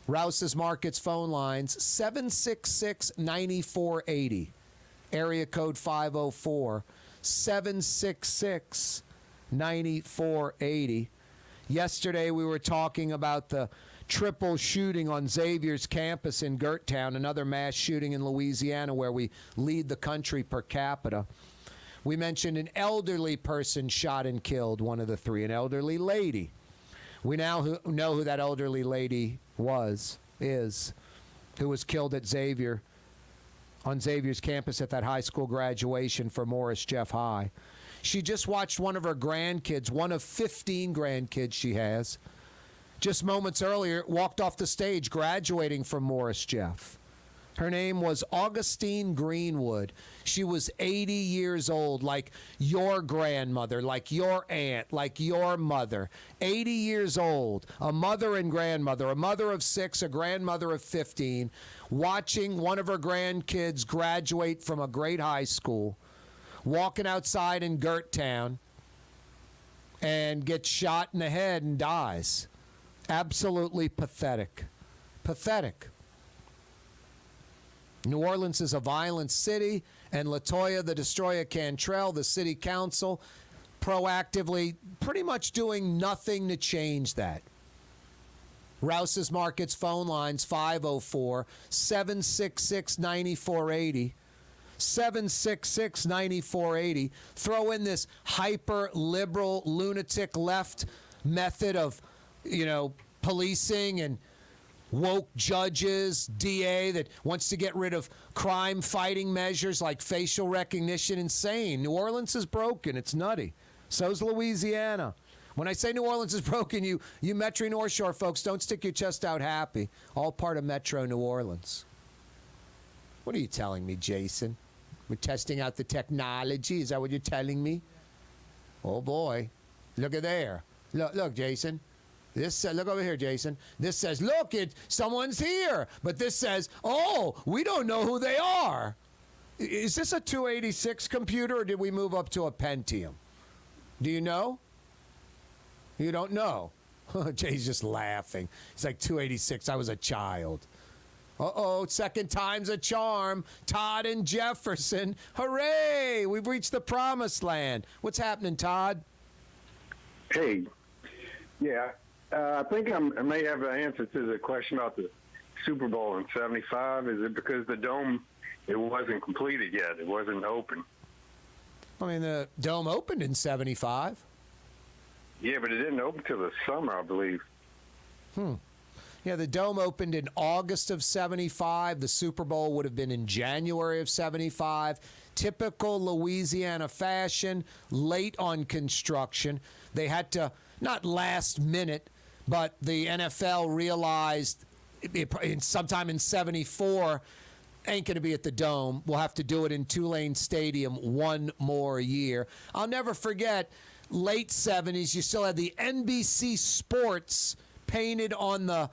Rouse's Markets phone lines 766-9480, area code 504-766-9480. Yesterday, we were talking about the triple shooting on Xavier's campus in Gerttown, another mass shooting in Louisiana where we lead the country per capita. We mentioned an elderly person shot and killed, one of the 3, an elderly lady. We now know who that elderly lady is, who was killed at Xavier, on Xavier's campus at that high school graduation for Morris Jeff High. She just watched one of her grandkids, one of 15 grandkids she has, just moments earlier, walked off the stage graduating from Morris Jeff. Her name was Augustine Greenwood. She was 80 years old, like your grandmother, like your aunt, like your mother. 80 years old, a mother and grandmother, a mother of 6, a grandmother of 15, watching one of her grandkids graduate from a great high school, walking outside in Gerttown, and gets shot in the head and dies. Absolutely pathetic. Pathetic. New Orleans is a violent city, and LaToya, the Destroyer Cantrell, the city council, proactively pretty much doing nothing to change that. Rouse's Markets phone lines 504-766-9480. 766-9480. Throw in this hyper-liberal, lunatic left method of, policing and woke judges, DA that wants to get rid of crime-fighting measures like facial recognition. Insane. New Orleans is broken. It's nutty. So's Louisiana. When I say New Orleans is broken, you Metro North Shore folks, don't stick your chest out happy. All part of Metro New Orleans. What are you telling me, Jason? We're testing out the technology. Is that what you're telling me? Oh, boy. Look at there. Look, Jason. This look over here, Jason. This says, look, someone's here. But this says, oh, we don't know who they are. Is this a 286 computer, or did we move up to a Pentium? Do you know? You don't know. Jay's just laughing. He's like, 286, I was a child. Uh-oh, second time's a charm. Todd and Jefferson. Hooray! We've reached the promised land. What's happening, Todd? Hey. Yeah. I think I may have an answer to the question about the Super Bowl in 75. Is it because the dome, it wasn't completed yet? It wasn't open. I mean, the dome opened in 75. Yeah, but it didn't open till the summer, I believe. Yeah, the dome opened in August of 75. The Super Bowl would have been in January of 75. Typical Louisiana fashion, late on construction. They had to, not last minute, but the NFL realized sometime in 74, ain't going to be at the Dome. We'll have to do it in Tulane Stadium one more year. I'll never forget, late 70s, you still had the NBC Sports painted on the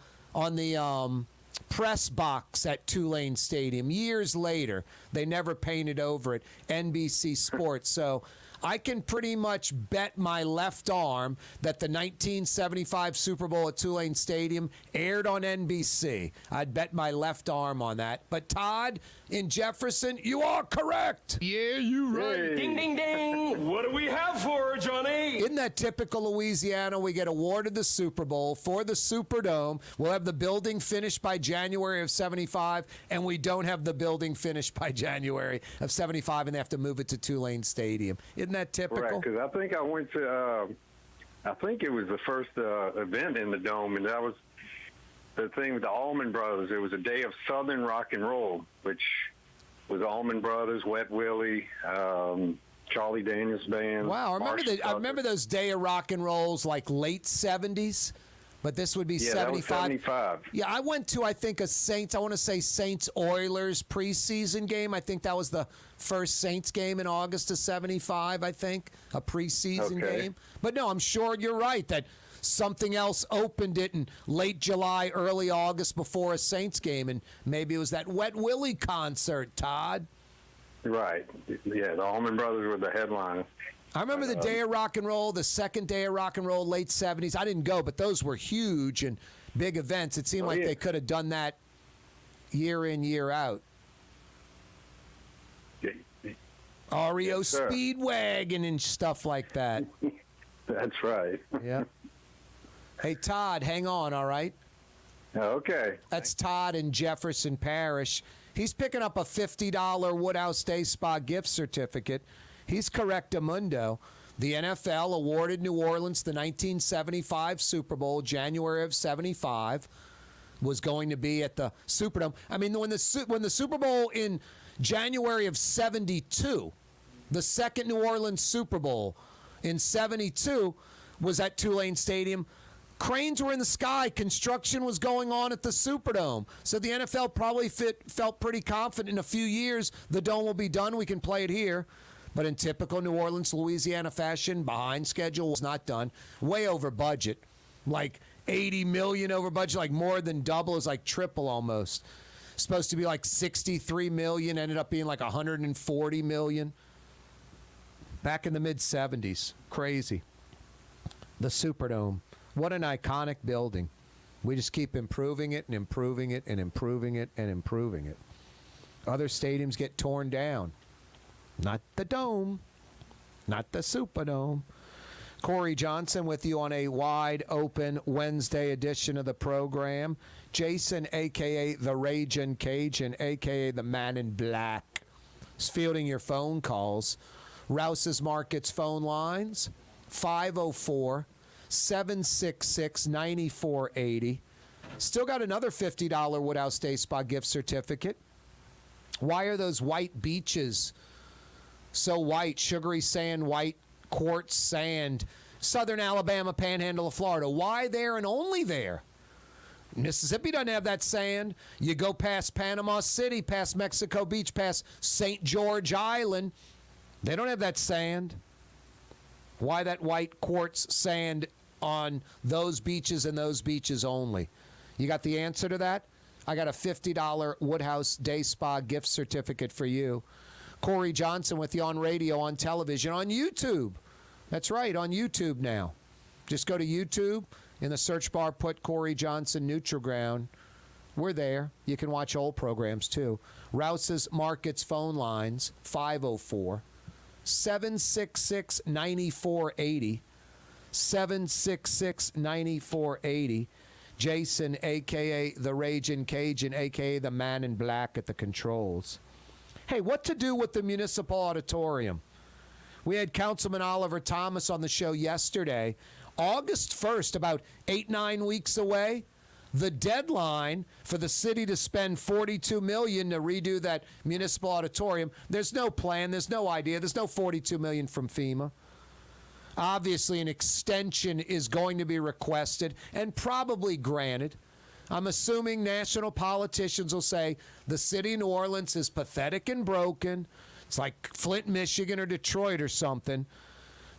press box at Tulane Stadium. Years later, they never painted over it, NBC Sports. So I can pretty much bet my left arm that the 1975 Super Bowl at Tulane Stadium aired on NBC. I'd bet my left arm on that. But Todd in Jefferson, you are correct. Yeah, you right. Ding, ding, ding. What do we have for her, Johnny? Isn't that typical Louisiana? We get awarded the Super Bowl for the Superdome. We'll have the building finished by January of 75, and we don't have the building finished by January of 75, and they have to move it to Tulane Stadium. Isn't that typical? Right, because I think I went to, I think it was the first event in the Dome, and that was the thing with the Allman Brothers. It was a day of Southern rock and roll, which was Allman Brothers, Wet Willie, Charlie Daniels Band. Wow, I remember those day of rock and rolls like late 70s. But this would be 75. That was 75. Yeah, I went to, I think, a Saints, I want to say Saints-Oilers preseason game. I think that was the first Saints game in August of 75, I think, a preseason game. But no, I'm sure you're right that something else opened it in late July, early August before a Saints game, and maybe it was that Wet Willie concert, Todd. Right. Yeah, the Allman Brothers were the headliner. I remember the day of rock and roll, the second day of rock and roll, late 70s. I didn't go, but those were huge and big events. It seemed like they could have done that year in, year out. REO Speedwagon and stuff like that. That's right. Yeah. Hey, Todd, hang on, all right? Okay. That's Todd in Jefferson Parish. He's picking up a $50 Woodhouse Day Spa gift certificate. He's correctamundo. The NFL awarded New Orleans the 1975 Super Bowl, January of 75, was going to be at the Superdome. I mean, when the Super Bowl in January of 72, the second New Orleans Super Bowl in 72 was at Tulane Stadium, cranes were in the sky. Construction was going on at the Superdome. So the NFL probably felt pretty confident in a few years the Dome will be done. We can play it here. But in typical New Orleans, Louisiana fashion, behind schedule, was not done. Way over budget, like $80 million over budget, like more than double. It was like triple almost. Supposed to be like $63 million, ended up being like $140 million. Back in the mid-'70s. Crazy. The Superdome. What an iconic building. We just keep improving it and improving it and improving it and improving it. Other stadiums get torn down. Not the Dome. Not the Superdome. Corey Johnson with you on a wide-open Wednesday edition of the program. Jason, a.k.a. the Ragin' Cajun, a.k.a. the Man in Black, is fielding your phone calls. Rouse's Markets phone lines, 504-766-9480. Still got another $50 Woodhouse Day Spa gift certificate. Why are those white beaches so white? Sugary sand, white quartz sand, southern Alabama, panhandle of Florida. Why there and only there? Mississippi doesn't have that sand. You go past Panama City, past Mexico Beach, past St. George Island. They don't have that sand. Why that white quartz sand on those beaches and those beaches only? You got the answer to that? I got a $50 Woodhouse Day Spa gift certificate for you. Corey Johnson with you on radio, on television, on YouTube. That's right, on YouTube now. Just go to YouTube. In the search bar, put Corey Johnson Neutral Ground. We're there. You can watch old programs, too. Rouse's Markets phone lines, 504-766-9480. 766-9480. Jason, a.k.a. the Ragin' Cajun, a.k.a. the Man in Black at the controls. Hey, what to do with the Municipal Auditorium? We had Councilman Oliver Thomas on the show yesterday. August 1st, about 8-9 weeks away, the deadline for the city to spend $42 million to redo that Municipal Auditorium. There's no plan. There's no idea. There's no $42 million from FEMA. Obviously, an extension is going to be requested and probably granted. I'm assuming national politicians will say the city of New Orleans is pathetic and broken. It's like Flint, Michigan, or Detroit or something.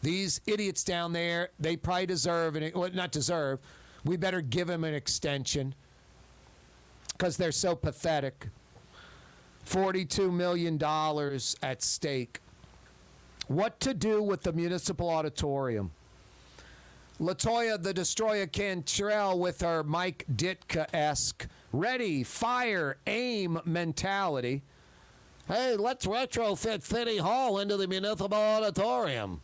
These idiots down there, they probably deserve, well, not deserve, we better give them an extension because they're so pathetic. $42 million at stake. What to do with the Municipal Auditorium? LaToya the Destroyer Cantrell with her Mike Ditka-esque ready, fire, aim mentality. Hey, let's retrofit City Hall into the Municipal Auditorium.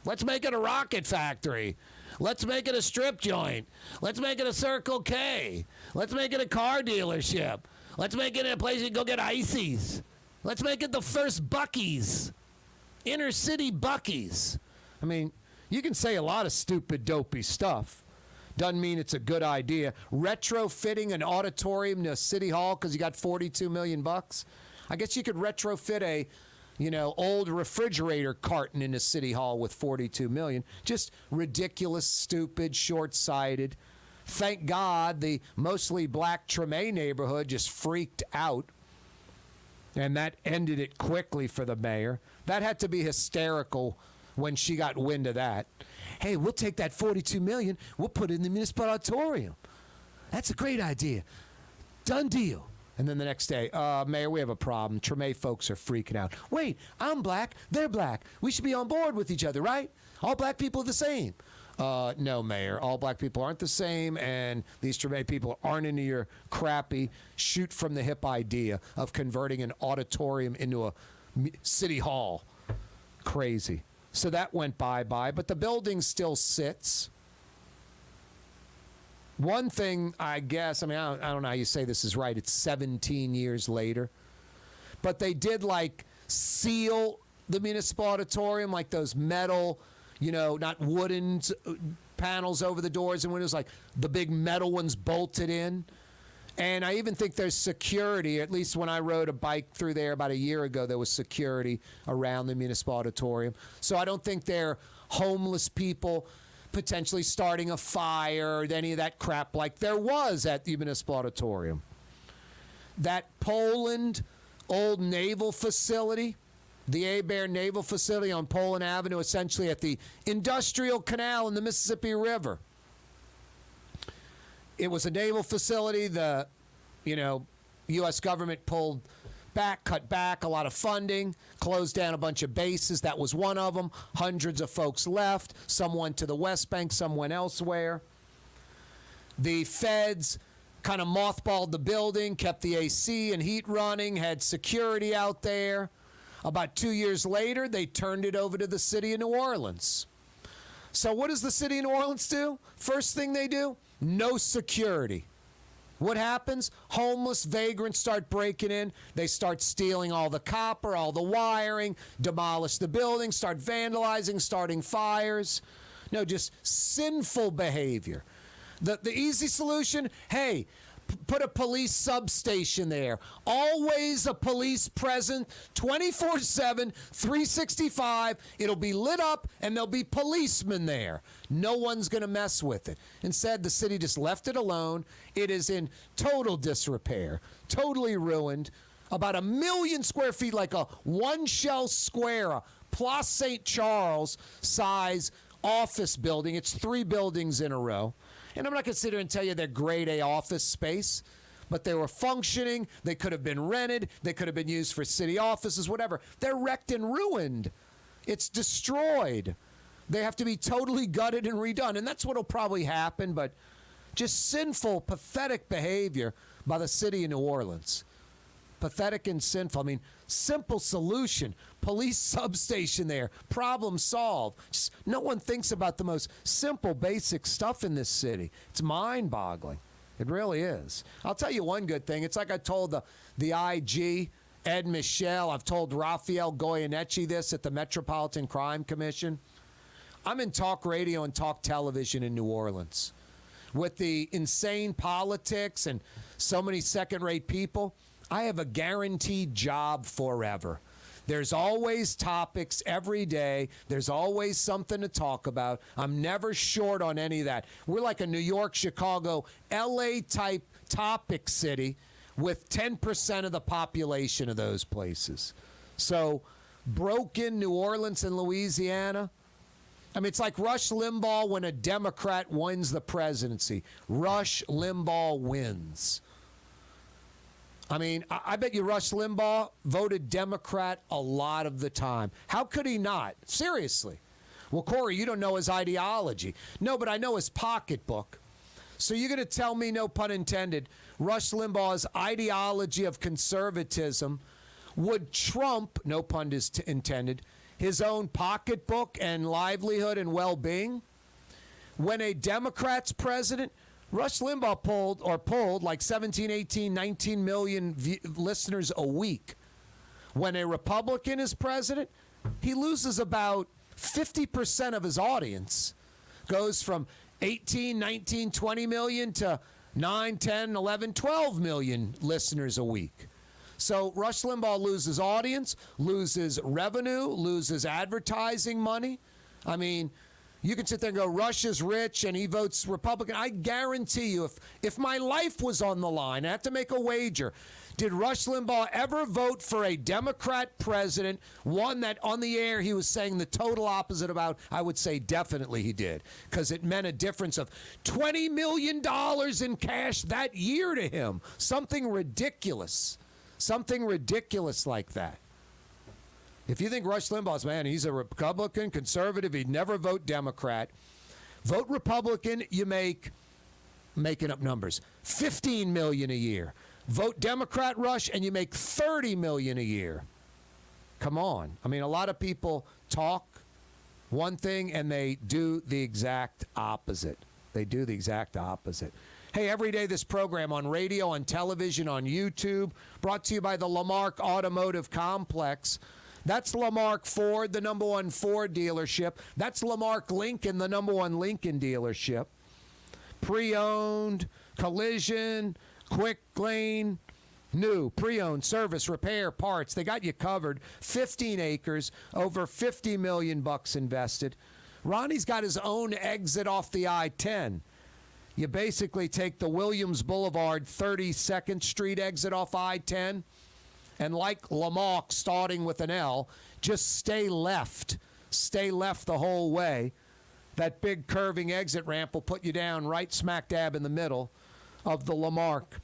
Let's make it a rocket factory. Let's make it a strip joint. Let's make it a Circle K. Let's make it a car dealership. Let's make it a place you can go get ices. Let's make it the first Buc-ee's. Inner city Buc-ee's. I mean, you can say a lot of stupid, dopey stuff. Doesn't mean it's a good idea. Retrofitting an auditorium to City Hall because you got $42 million. I guess you could retrofit a, old refrigerator carton into City Hall with $42 million. Just ridiculous, stupid, short-sighted. Thank God the mostly black Treme neighborhood just freaked out. And that ended it quickly for the mayor. That had to be hysterical when she got wind of that. Hey, we'll take that $42 million. We'll put it in the Municipal Auditorium. That's a great idea. Done deal. And then the next day, Mayor, we have a problem. Treme folks are freaking out. Wait, I'm black. They're black. We should be on board with each other, right? All black people are the same. No, Mayor. All black people aren't the same, and these Treme people aren't into your crappy shoot-from-the-hip idea of converting an auditorium into a city hall. Crazy. So that went bye-bye, but the building still sits. One thing, I guess, I don't know how you say this is right. It's 17 years later. But they did, seal the Municipal Auditorium, like those metal, not wooden panels over the doors and windows, like the big metal ones bolted in. And I even think there's security. At least when I rode a bike through there about a year ago, there was security around the Municipal Auditorium. So I don't think they're homeless people potentially starting a fire or any of that crap like there was at the Municipal Auditorium. That Poland old naval facility, the Abear Naval Facility on Poland Avenue, essentially at the Industrial Canal in the Mississippi River. It was a naval facility. The, U.S. government pulled back, cut back a lot of funding, closed down a bunch of bases. That was one of them. Hundreds of folks left. Some went to the West Bank, some went elsewhere. The feds kind of mothballed the building, kept the AC and heat running, had security out there. About 2 years later, they turned it over to the city of New Orleans. So what does the city of New Orleans do? First thing they do, no security. What happens? Homeless vagrants start breaking in. They start stealing all the copper, all the wiring, demolish the building, start vandalizing, starting fires. No, just sinful behavior. The easy solution, hey, put a police substation there. Always a police present, 24/7, 365. It'll be lit up, and there'll be policemen there. No one's going to mess with it. Instead, the city just left it alone. It is in total disrepair, totally ruined. About 1 million square feet, like a one-shell square, a Place St. Charles size office building. It's 3 buildings in a row. And I'm not going to sit here and tell you they're grade A office space, but they were functioning. They could have been rented. They could have been used for city offices, whatever. They're wrecked and ruined. It's destroyed. They have to be totally gutted and redone. And that's what will probably happen, but just sinful, pathetic behavior by the city of New Orleans. Pathetic and sinful. I mean, simple solution. Police substation there. Problem solved. Just, no one thinks about the most simple, basic stuff in this city. It's mind-boggling. It really is. I'll tell you one good thing. It's like I told the IG, Ed Michel. I've told Raphael Goyeneche this at the Metropolitan Crime Commission. I'm in talk radio and talk television in New Orleans. With the insane politics and so many second-rate people, I have a guaranteed job forever. There's always topics every day. There's always something to talk about. I'm never short on any of that. We're like a New York, Chicago, L.A. type topic city with 10% of the population of those places. So broken New Orleans and Louisiana. I mean, it's like Rush Limbaugh when a Democrat wins the presidency. Rush Limbaugh wins. I mean, I bet you Rush Limbaugh voted Democrat a lot of the time. How could he not? Seriously. Well, Corey, you don't know his ideology. No, but I know his pocketbook. So you're going to tell me, no pun intended, Rush Limbaugh's ideology of conservatism would trump, no pun intended, his own pocketbook and livelihood and well-being? When a Democrat's president, Rush Limbaugh polled like 17, 18, 19 million listeners a week. When a Republican is president, he loses about 50% of his audience. Goes from 18, 19, 20 million to 9, 10, 11, 12 million listeners a week. So Rush Limbaugh loses audience, loses revenue, loses advertising money. I mean, you can sit there and go, Rush is rich and he votes Republican. I guarantee you, if my life was on the line, I have to make a wager. Did Rush Limbaugh ever vote for a Democrat president, one that on the air he was saying the total opposite about? I would say definitely he did, because it meant a difference of $20 million in cash that year to him. Something ridiculous. Something ridiculous like that. If you think Rush Limbaugh's, man, he's a Republican, conservative, he'd never vote Democrat. Vote Republican, you make, making up numbers, $15 million a year. Vote Democrat, Rush, and you make $30 million a year. Come on. I mean, a lot of people talk one thing and they do the exact opposite. They do the exact opposite. Hey, every day this program on radio, on television, on YouTube, brought to you by the Lamarck Automotive Complex. That's Lamarck Ford, the #1 Ford dealership. That's Lamarck Lincoln, the #1 Lincoln dealership. Pre-owned, collision, quick lane, new, pre-owned, service, repair, parts. They got you covered. 15 acres, over $50 million invested. Ronnie's got his own exit off the I-10. You basically take the Williams Boulevard 32nd Street exit off I-10, and like Lamarck, starting with an L, just stay left. Stay left the whole way. That big curving exit ramp will put you down right smack dab in the middle of the Lamarck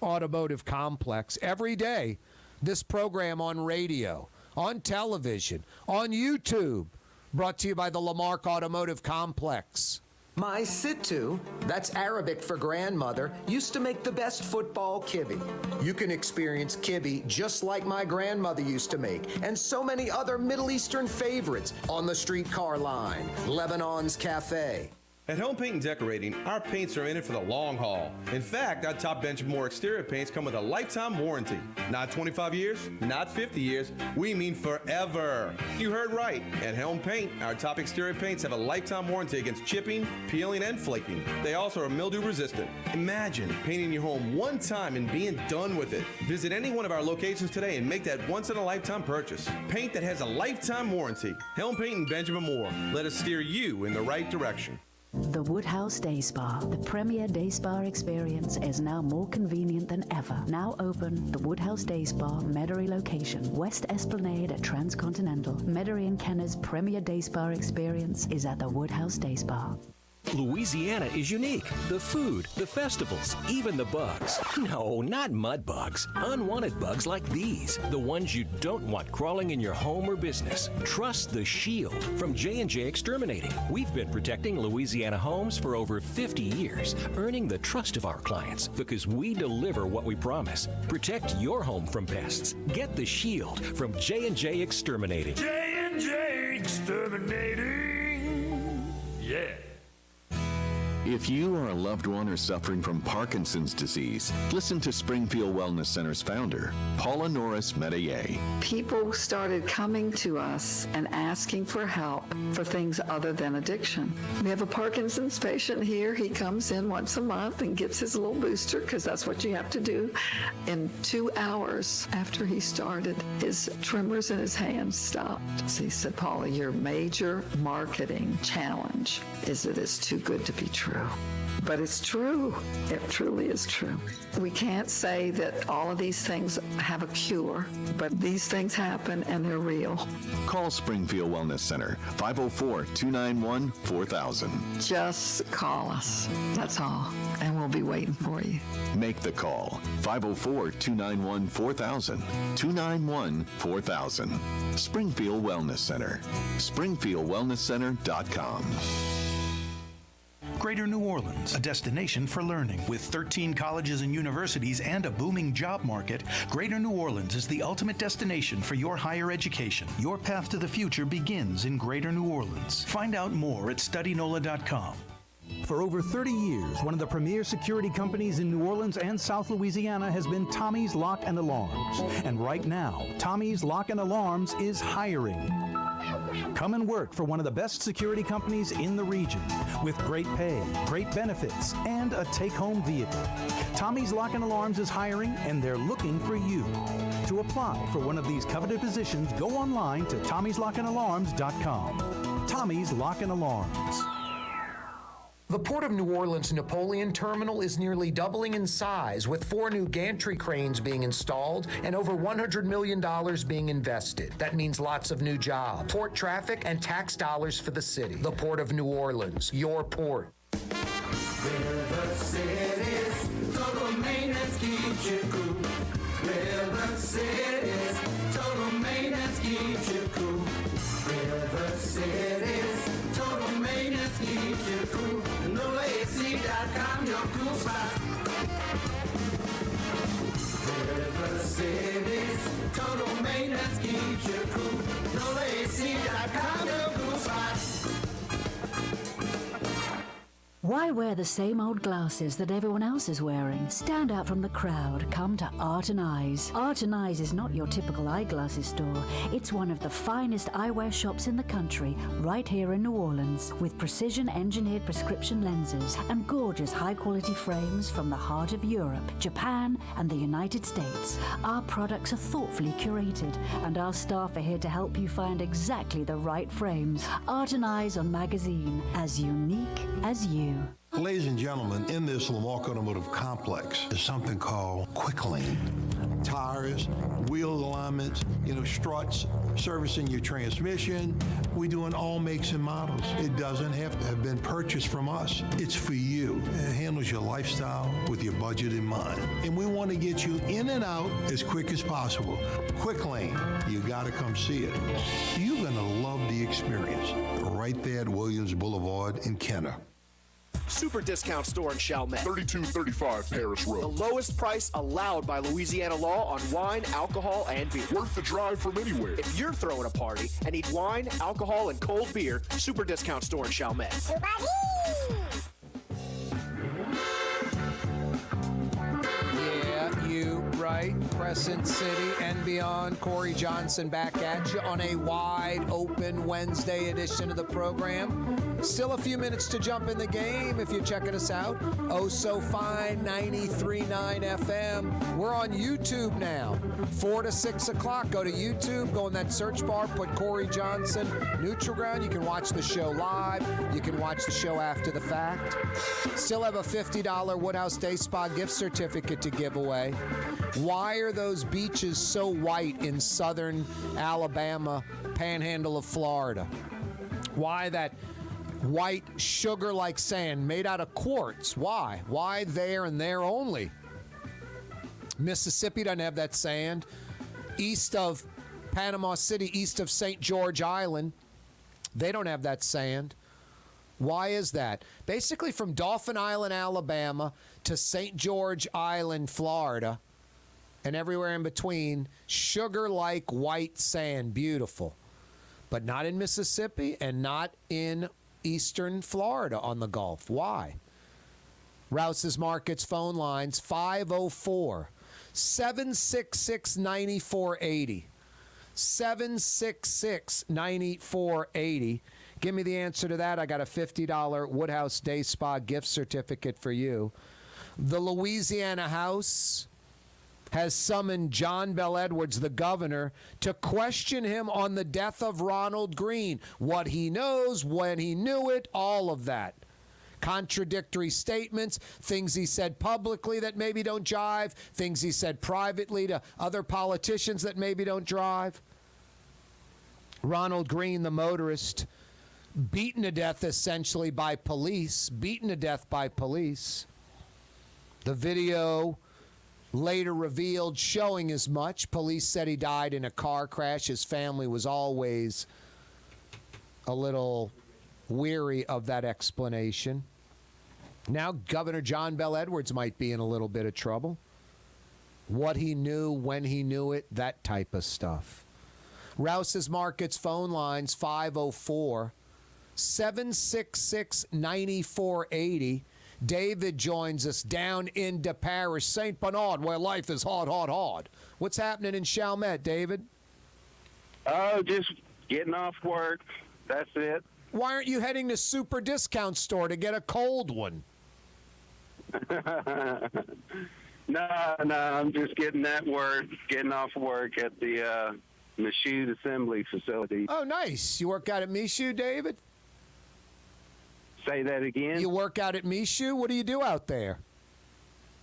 Automotive Complex. Every day, this program on radio, on television, on YouTube, brought to you by the Lamarck Automotive Complex. My Sittu, that's Arabic for grandmother, used to make the best football kibbe. You can experience kibbe just like my grandmother used to make, and so many other Middle Eastern favorites on the streetcar line, Lebanon's Cafe. At Home Paint and Decorating, our paints are in it for the long haul. In fact, our top Benjamin Moore exterior paints come with a lifetime warranty. Not 25 years, not 50 years, we mean forever. You heard right. At Helm Paint, our top exterior paints have a lifetime warranty against chipping, peeling, and flaking. They also are mildew resistant. Imagine painting your home one time and being done with it. Visit any one of our locations today and make that once-in-a-lifetime purchase. Paint that has a lifetime warranty. Helm Paint and Benjamin Moore. Let us steer you in the right direction. The Woodhouse Day Spa, the premier day spa experience, is now more convenient than ever. Now open, the Woodhouse Day Spa, Metairie location, West Esplanade at Transcontinental. Metairie and Kenner's premier day spa experience is at the Woodhouse Day Spa. Louisiana is unique. The food, the festivals, even the bugs. No, not mud bugs. Unwanted bugs like these. The ones you don't want crawling in your home or business. Trust the Shield from J&J Exterminating. We've been protecting Louisiana homes for over 50 years, earning the trust of our clients because we deliver what we promise. Protect your home from pests. Get the Shield from J&J Exterminating. J&J Exterminating. Yeah. If you or a loved one are suffering from Parkinson's disease, listen to Springfield Wellness Center's founder, Paula Norris Metayer. People started coming to us and asking for help for things other than addiction. We have a Parkinson's patient here. He comes in once a month and gets his little booster because that's what you have to do. In 2 hours after he started, his tremors in his hands stopped. So he said, Paula, your major marketing challenge is that it's too good to be true. But it's true. It truly is true. We can't say that all of these things have a cure, but these things happen and they're real. Call Springfield Wellness Center, 504-291-4000. Just call us. That's all. And we'll be waiting for you. Make the call, 504-291-4000. 291-4000. Springfield Wellness Center. SpringfieldWellnessCenter.com. Greater New Orleans, a destination for learning. With 13 colleges and universities and a booming job market, Greater New Orleans is the ultimate destination for your higher education. Your path to the future begins in Greater New Orleans. Find out more at studynola.com. For over 30 years, one of the premier security companies in New Orleans and South Louisiana has been Tommy's Lock and Alarms. And right now, Tommy's Lock and Alarms is hiring. Come and work for one of the best security companies in the region with great pay, great benefits, and a take-home vehicle. Tommy's Lock and Alarms is hiring, and they're looking for you. To apply for one of these coveted positions, go online to tommyslockанdalarms.com. Tommy's Lock and Alarms. The Port of New Orleans Napoleon Terminal is nearly doubling in size, with 4 new gantry cranes being installed and over $100 million being invested. That means lots of new jobs, port traffic, and tax dollars for the city. The Port of New Orleans, your port. River Cities, total maintenance keeps you cool. River Cities, total maintenance keeps you cool. River Cities, total maintenance keeps you cool. NolaAC.com, your cool spot. River Cities, total maintenance keeps you cool. NolaAC.com, your cool spot. Why wear the same old glasses that everyone else is wearing? Stand out from the crowd. Come to Art and Eyes. Art and Eyes is not your typical eyeglasses store. It's one of the finest eyewear shops in the country, right here in New Orleans, with precision-engineered prescription lenses and gorgeous high-quality frames from the heart of Europe, Japan, and the United States. Our products are thoughtfully curated, and our staff are here to help you find exactly the right frames. Art and Eyes on Magazine, as unique as you. Ladies and gentlemen, in this Lamarck Automotive Complex is something called Quick Lane. Tires, wheel alignments, struts, servicing your transmission. We do in all makes and models. It doesn't have to have been purchased from us. It's for you. It handles your lifestyle with your budget in mind. And we want to get you in and out as quick as possible. Quick Lane, you got to come see it. You're going to love the experience. Right there at Williams Boulevard in Kenner. Super discount store in Chalmette. 3235 Paris Road. The lowest price allowed by Louisiana law on wine, alcohol, and beer. Worth the drive from anywhere. If you're throwing a party and need wine, alcohol, and cold beer, Super discount store in Chalmette. Yeah, you right. Crescent City and beyond. Corey Johnson back at you on a wide open Wednesday edition of the program. Still a few minutes to jump in the game if you're checking us out. Oh So Fine 93.9 FM. We're on YouTube now. 4 to 6 o'clock. Go to YouTube. Go in that search bar. Put Corey Johnson, Neutral Ground. You can watch the show live. You can watch the show after the fact. Still have a $50 Woodhouse Day Spa gift certificate to give away. Why are those beaches so white in southern Alabama, panhandle of Florida? Why that white sugar-like sand made out of quartz? Why? Why there and there only? Mississippi doesn't have that sand. East of Panama City, east of St. George Island, they don't have that sand. Why is that? Basically from Dauphin Island, Alabama to St. George Island, Florida, and everywhere in between, sugar-like white sand, beautiful. But not in Mississippi and not in eastern Florida on the Gulf. Why? Rouse's Markets phone lines 504-766-9480. 766-9480. Give me the answer to that. I got a $50 Woodhouse Day Spa gift certificate for you. The Louisiana House has summoned John Bel Edwards, the governor, to question him on the death of Ronald Greene. What he knows, when he knew it, all of that. contradictory statements, things he said publicly that maybe don't jive, things he said privately to other politicians that maybe don't drive. Ronald Greene, the motorist, beaten to death essentially by police, The video later revealed showing as much. Police said he died in a car crash. His family was always a little weary of that explanation. Now Governor John Bel Edwards might be in a little bit of trouble. What he knew, when he knew it, that type of stuff. Rouse's Markets phone lines 504-766-9480. David joins us down into Parish, St. Bernard, where life is hard, hard, hard. What's happening in Chalmette, David? Oh, just getting off work. That's it. Why aren't you heading to Super Discount Store to get a cold one? No, I'm just getting off work at the Michoud Assembly Facility. Oh, nice. You work out at Michoud, David? Say that again? You work out at Michoud? What do you do out there?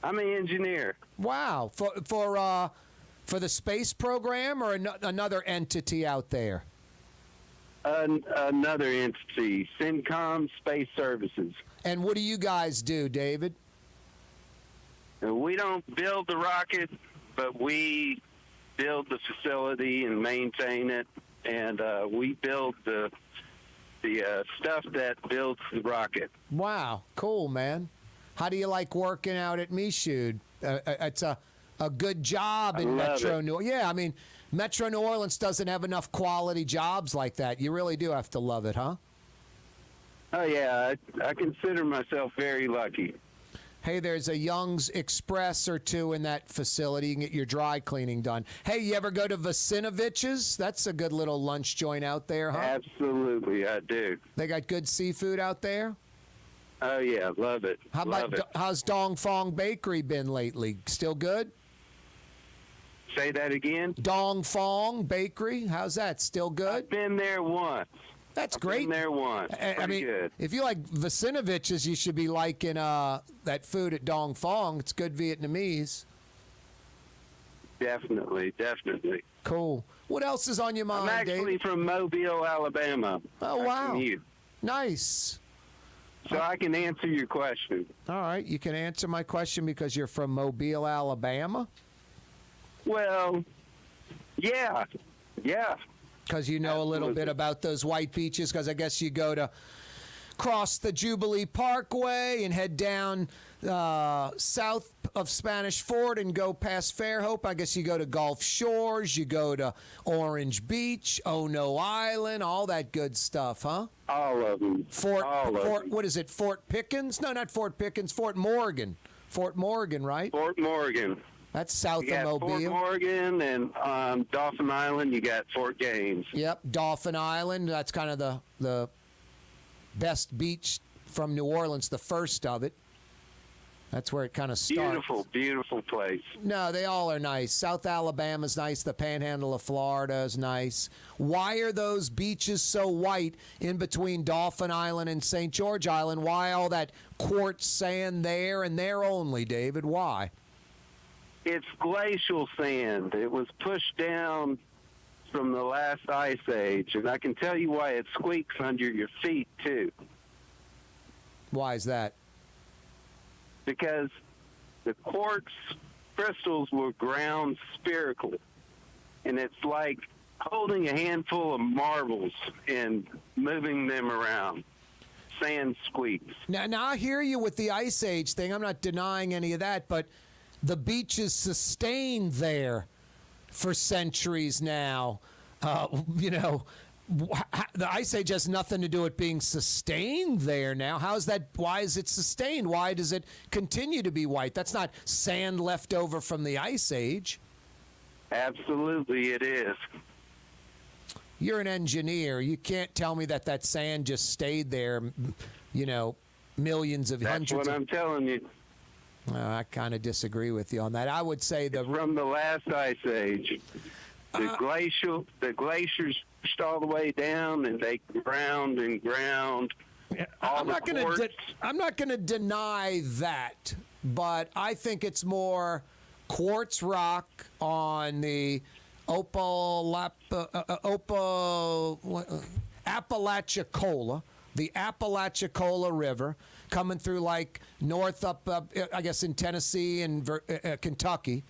I'm an engineer. Wow. For the space program or another entity out there? Another entity, CENTCOM Space Services. And what do you guys do, David? We don't build the rocket, but we build the facility and maintain it, and we build the stuff that builds the rocket. Wow, cool, man. How do you like working out at Michoud? It's a good job in Metro New Orleans. Yeah, I mean, Metro New Orleans doesn't have enough quality jobs like that. You really do have to love it, huh? Oh, yeah. I consider myself very lucky. Hey, there's a Young's Express or two in that facility. You can get your dry cleaning done. Hey, you ever go to Vasinovich's? That's a good little lunch joint out there, huh? Absolutely, I do. They got good seafood out there? Oh, yeah, love it. How's Dong Fong Bakery been lately? Still good? Say that again? Dong Fong Bakery, how's that? Still good? I've been there once. That's great. Been there once. I mean, good. If you like Vasinovich's, you should be liking that food at Dong Fong. It's good Vietnamese. Definitely. Cool. What else is on your mind, I'm actually Dave? from Mobile, Alabama. Oh, wow. Nice. So I can answer your question. All right. You can answer my question because you're from Mobile, Alabama? Well, yeah. Because you know a little bit about those white beaches, because I guess you go to cross the Jubilee Parkway and head down south of Spanish Fort and go past Fairhope. I guess you go to Gulf Shores, you go to Orange Beach, Ono Island, all that good stuff, huh? All of them. What is it, Fort Pickens? No, not Fort Pickens, Fort Morgan. Fort Morgan, right? Fort Morgan. That's south of Mobile. Fort Morgan, and Dauphin Island, you got Fort Gaines. Yep, Dauphin Island. That's kind of the best beach from New Orleans, the first of it. That's where it kind of starts. Beautiful place. No, they all are nice. South Alabama's nice. The Panhandle of Florida is nice. Why are those beaches so white in between Dauphin Island and St. George Island? Why all that quartz sand there and there only, David? Why? It's glacial sand. It was pushed down from the last ice age, and I can tell you why it squeaks under your feet, too. Why is that? Because the quartz crystals were ground spherical, and it's like holding a handful of marbles and moving them around. Sand squeaks. Now I hear you with the ice age thing. I'm not denying any of that, but the beaches sustained there for centuries now. The Ice Age has nothing to do with being sustained there now. How's that? Why is it sustained? Why does it continue to be white? That's not sand left over from the Ice Age. Absolutely, it is. You're an engineer. You can't tell me that sand just stayed there, hundreds. That's what I'm telling you. I kind of disagree with you on that. I would say from the last ice age, the glaciers pushed all the way down, and they ground I'm not going to deny that, but I think it's more quartz rock on the Apalachicola, the Apalachicola River, coming through like north up I guess in Tennessee and Kentucky.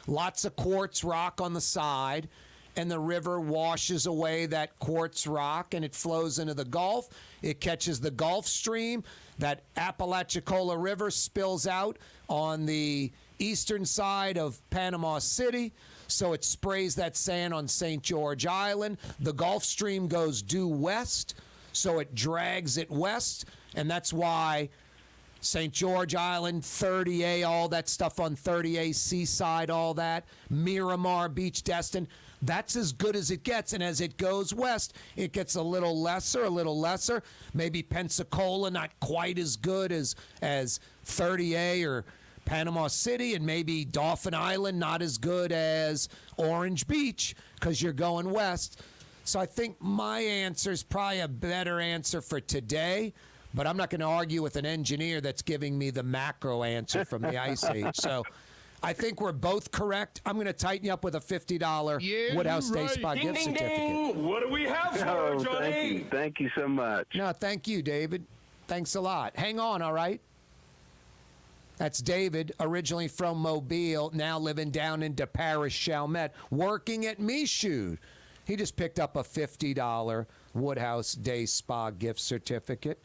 Lots of quartz rock on the side, and the river washes away that quartz rock, and it flows into the Gulf. It catches the Gulf Stream. That Apalachicola River spills out on the eastern side of Panama City, so it sprays that sand on St. George Island. The Gulf Stream goes due west, so it drags it west, and that's why St. George Island, 30A, all that stuff on 30A, Seaside, all that, Miramar Beach, Destin, that's as good as it gets. And as it goes west, it gets a little lesser. Maybe Pensacola, not quite as good as 30A or Panama City, and maybe Dauphin Island, not as good as Orange Beach because you're going west. So I think my answer is probably a better answer for today, but I'm not going to argue with an engineer that's giving me the macro answer from the Ice Age. So I think we're both correct. I'm going to tighten you up with a $50 Woodhouse Day Spa gift certificate. What do we have for you, Johnny? Thank you so much. No, thank you, David. Thanks a lot. Hang on, all right? That's David, originally from Mobile, now living down into Paris, Chalmette, working at Michoud. He just picked up a $50 Woodhouse Day Spa gift certificate.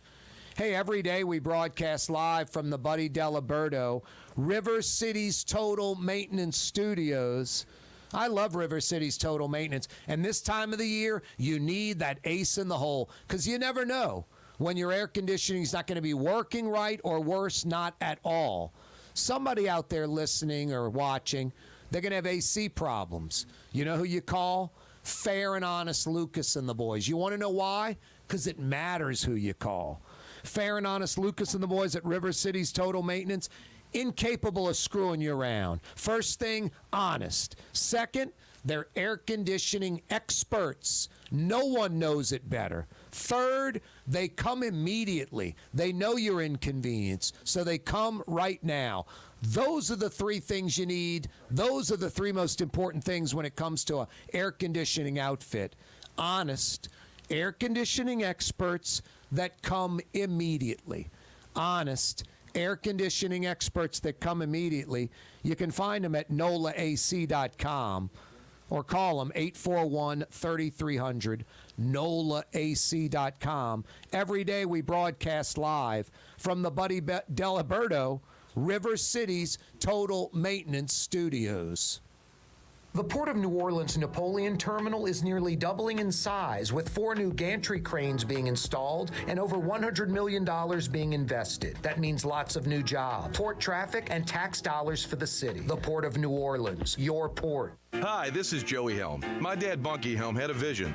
Hey, every day we broadcast live from the Buddy Diliberto, River City's Total Maintenance Studios. I love River City's Total Maintenance. And this time of the year, you need that ace in the hole, because you never know when your air conditioning is not going to be working right, or worse, not at all. Somebody out there listening or watching, they're going to have AC problems. You know who you call? Fair and Honest Lucas and the boys. You want to know why? Because it matters who you call. Fair and Honest Lucas and the boys at River City's Total Maintenance, incapable of screwing you around. First thing, honest. Second, they're air conditioning experts. No one knows it better. Third, they come immediately. They know you're inconvenienced, so they come right now. Those are the three things you need. Those are the three most important things when it comes to an air conditioning outfit. Honest, air conditioning experts that come immediately. Honest, air conditioning experts that come immediately. You can find them at nolaac.com or call them 841-3300, nolaac.com. Every day we broadcast live from the Buddy Diliberto, River City's Total Maintenance Studios. The Port of New Orleans Napoleon Terminal is nearly doubling in size, with 4 new gantry cranes being installed and over $100 million being invested. That means lots of new jobs, port traffic, and tax dollars for the city. The Port of New Orleans, your port. Hi, this is Joey Helm. My dad, Bunky Helm, had a vision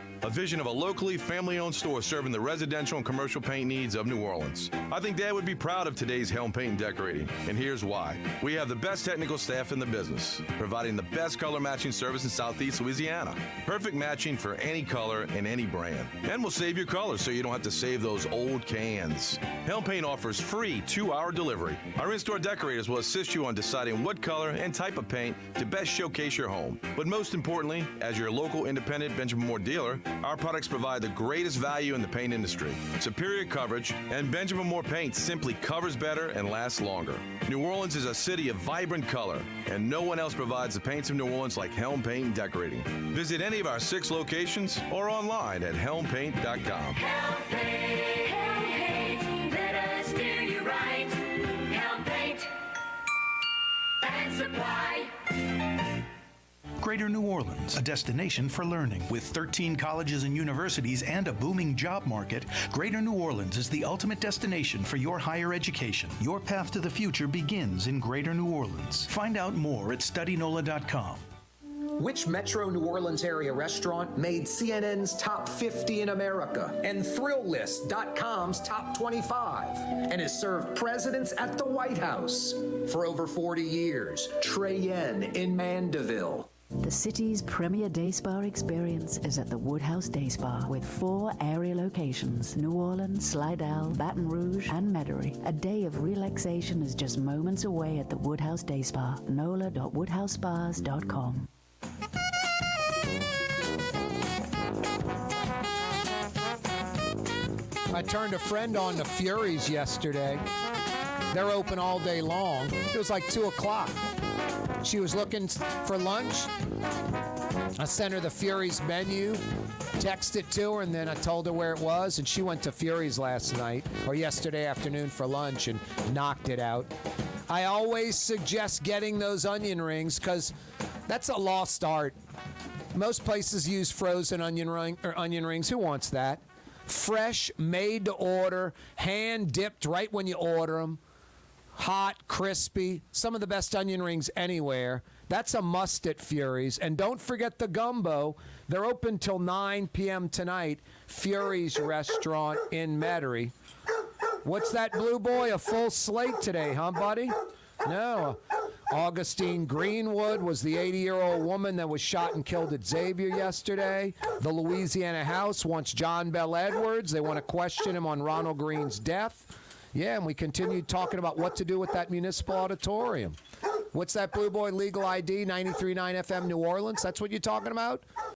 of a locally family-owned store serving the residential and commercial paint needs of New Orleans. I think Dad would be proud of today's Helm Paint and Decorating, and here's why. We have the best technical staff in the business, providing the best color matching service in Southeast Louisiana. Perfect matching for any color and any brand. And we'll save your colors so you don't have to save those old cans. Helm Paint offers free 2-hour delivery. Our in-store decorators will assist you on deciding what color and type of paint to best showcase your home. But most importantly, as your local independent Benjamin Moore dealer, our products provide the greatest value in the paint industry. Superior coverage, and Benjamin Moore paint simply covers better and lasts longer. New Orleans is a city of vibrant color, and no one else provides the paints of New Orleans like Helm Paint and Decorating. Visit any of our 6 locations or online at helmpaint.com. Helm Paint, let us do you right. Helm Paint and Supply. Greater New Orleans, a destination for learning. With 13 colleges and universities and a booming job market, Greater New Orleans is the ultimate destination for your higher education. Your path to the future begins in Greater New Orleans. Find out more at studynola.com. Which Metro New Orleans area restaurant made CNN's Top 50 in America and ThrillList.com's Top 25 and has served presidents at the White House for over 40 years? Trey Yen in Mandeville. The city's premier day spa experience is at the Woodhouse Day Spa with 4 area locations: New Orleans, Slidell, Baton Rouge, and Metairie. A day of relaxation is just moments away at the Woodhouse Day Spa. NOLA.woodhousespas.com. I turned a friend on to Fury's yesterday. They're open all day long. It was like 2 o'clock. She was looking for lunch. I sent her the Fury's menu, texted to her, and then I told her where it was, and she went to Fury's last night, or yesterday afternoon for lunch, and knocked it out. I always suggest getting those onion rings because that's a lost art. Most places use frozen onion rings. Who wants that? Fresh, made to order, hand dipped right when you order them. Hot, crispy, some of the best onion rings anywhere. That's a must at Fury's. And don't forget the gumbo. They're open till 9 p.m. tonight. Fury's restaurant in Metairie. What's that, Blue Boy? A full slate today, huh, buddy? No. Augustine Greenwood was the 80-year-old woman that was shot and killed at Xavier yesterday. The Louisiana House wants John Bel Edwards. They want to question him on Ronald Greene's death. Yeah, and we continued talking about what to do with that Municipal Auditorium. What's that, Blue Boy? Legal ID, 93.9 FM New Orleans? That's what you're talking about?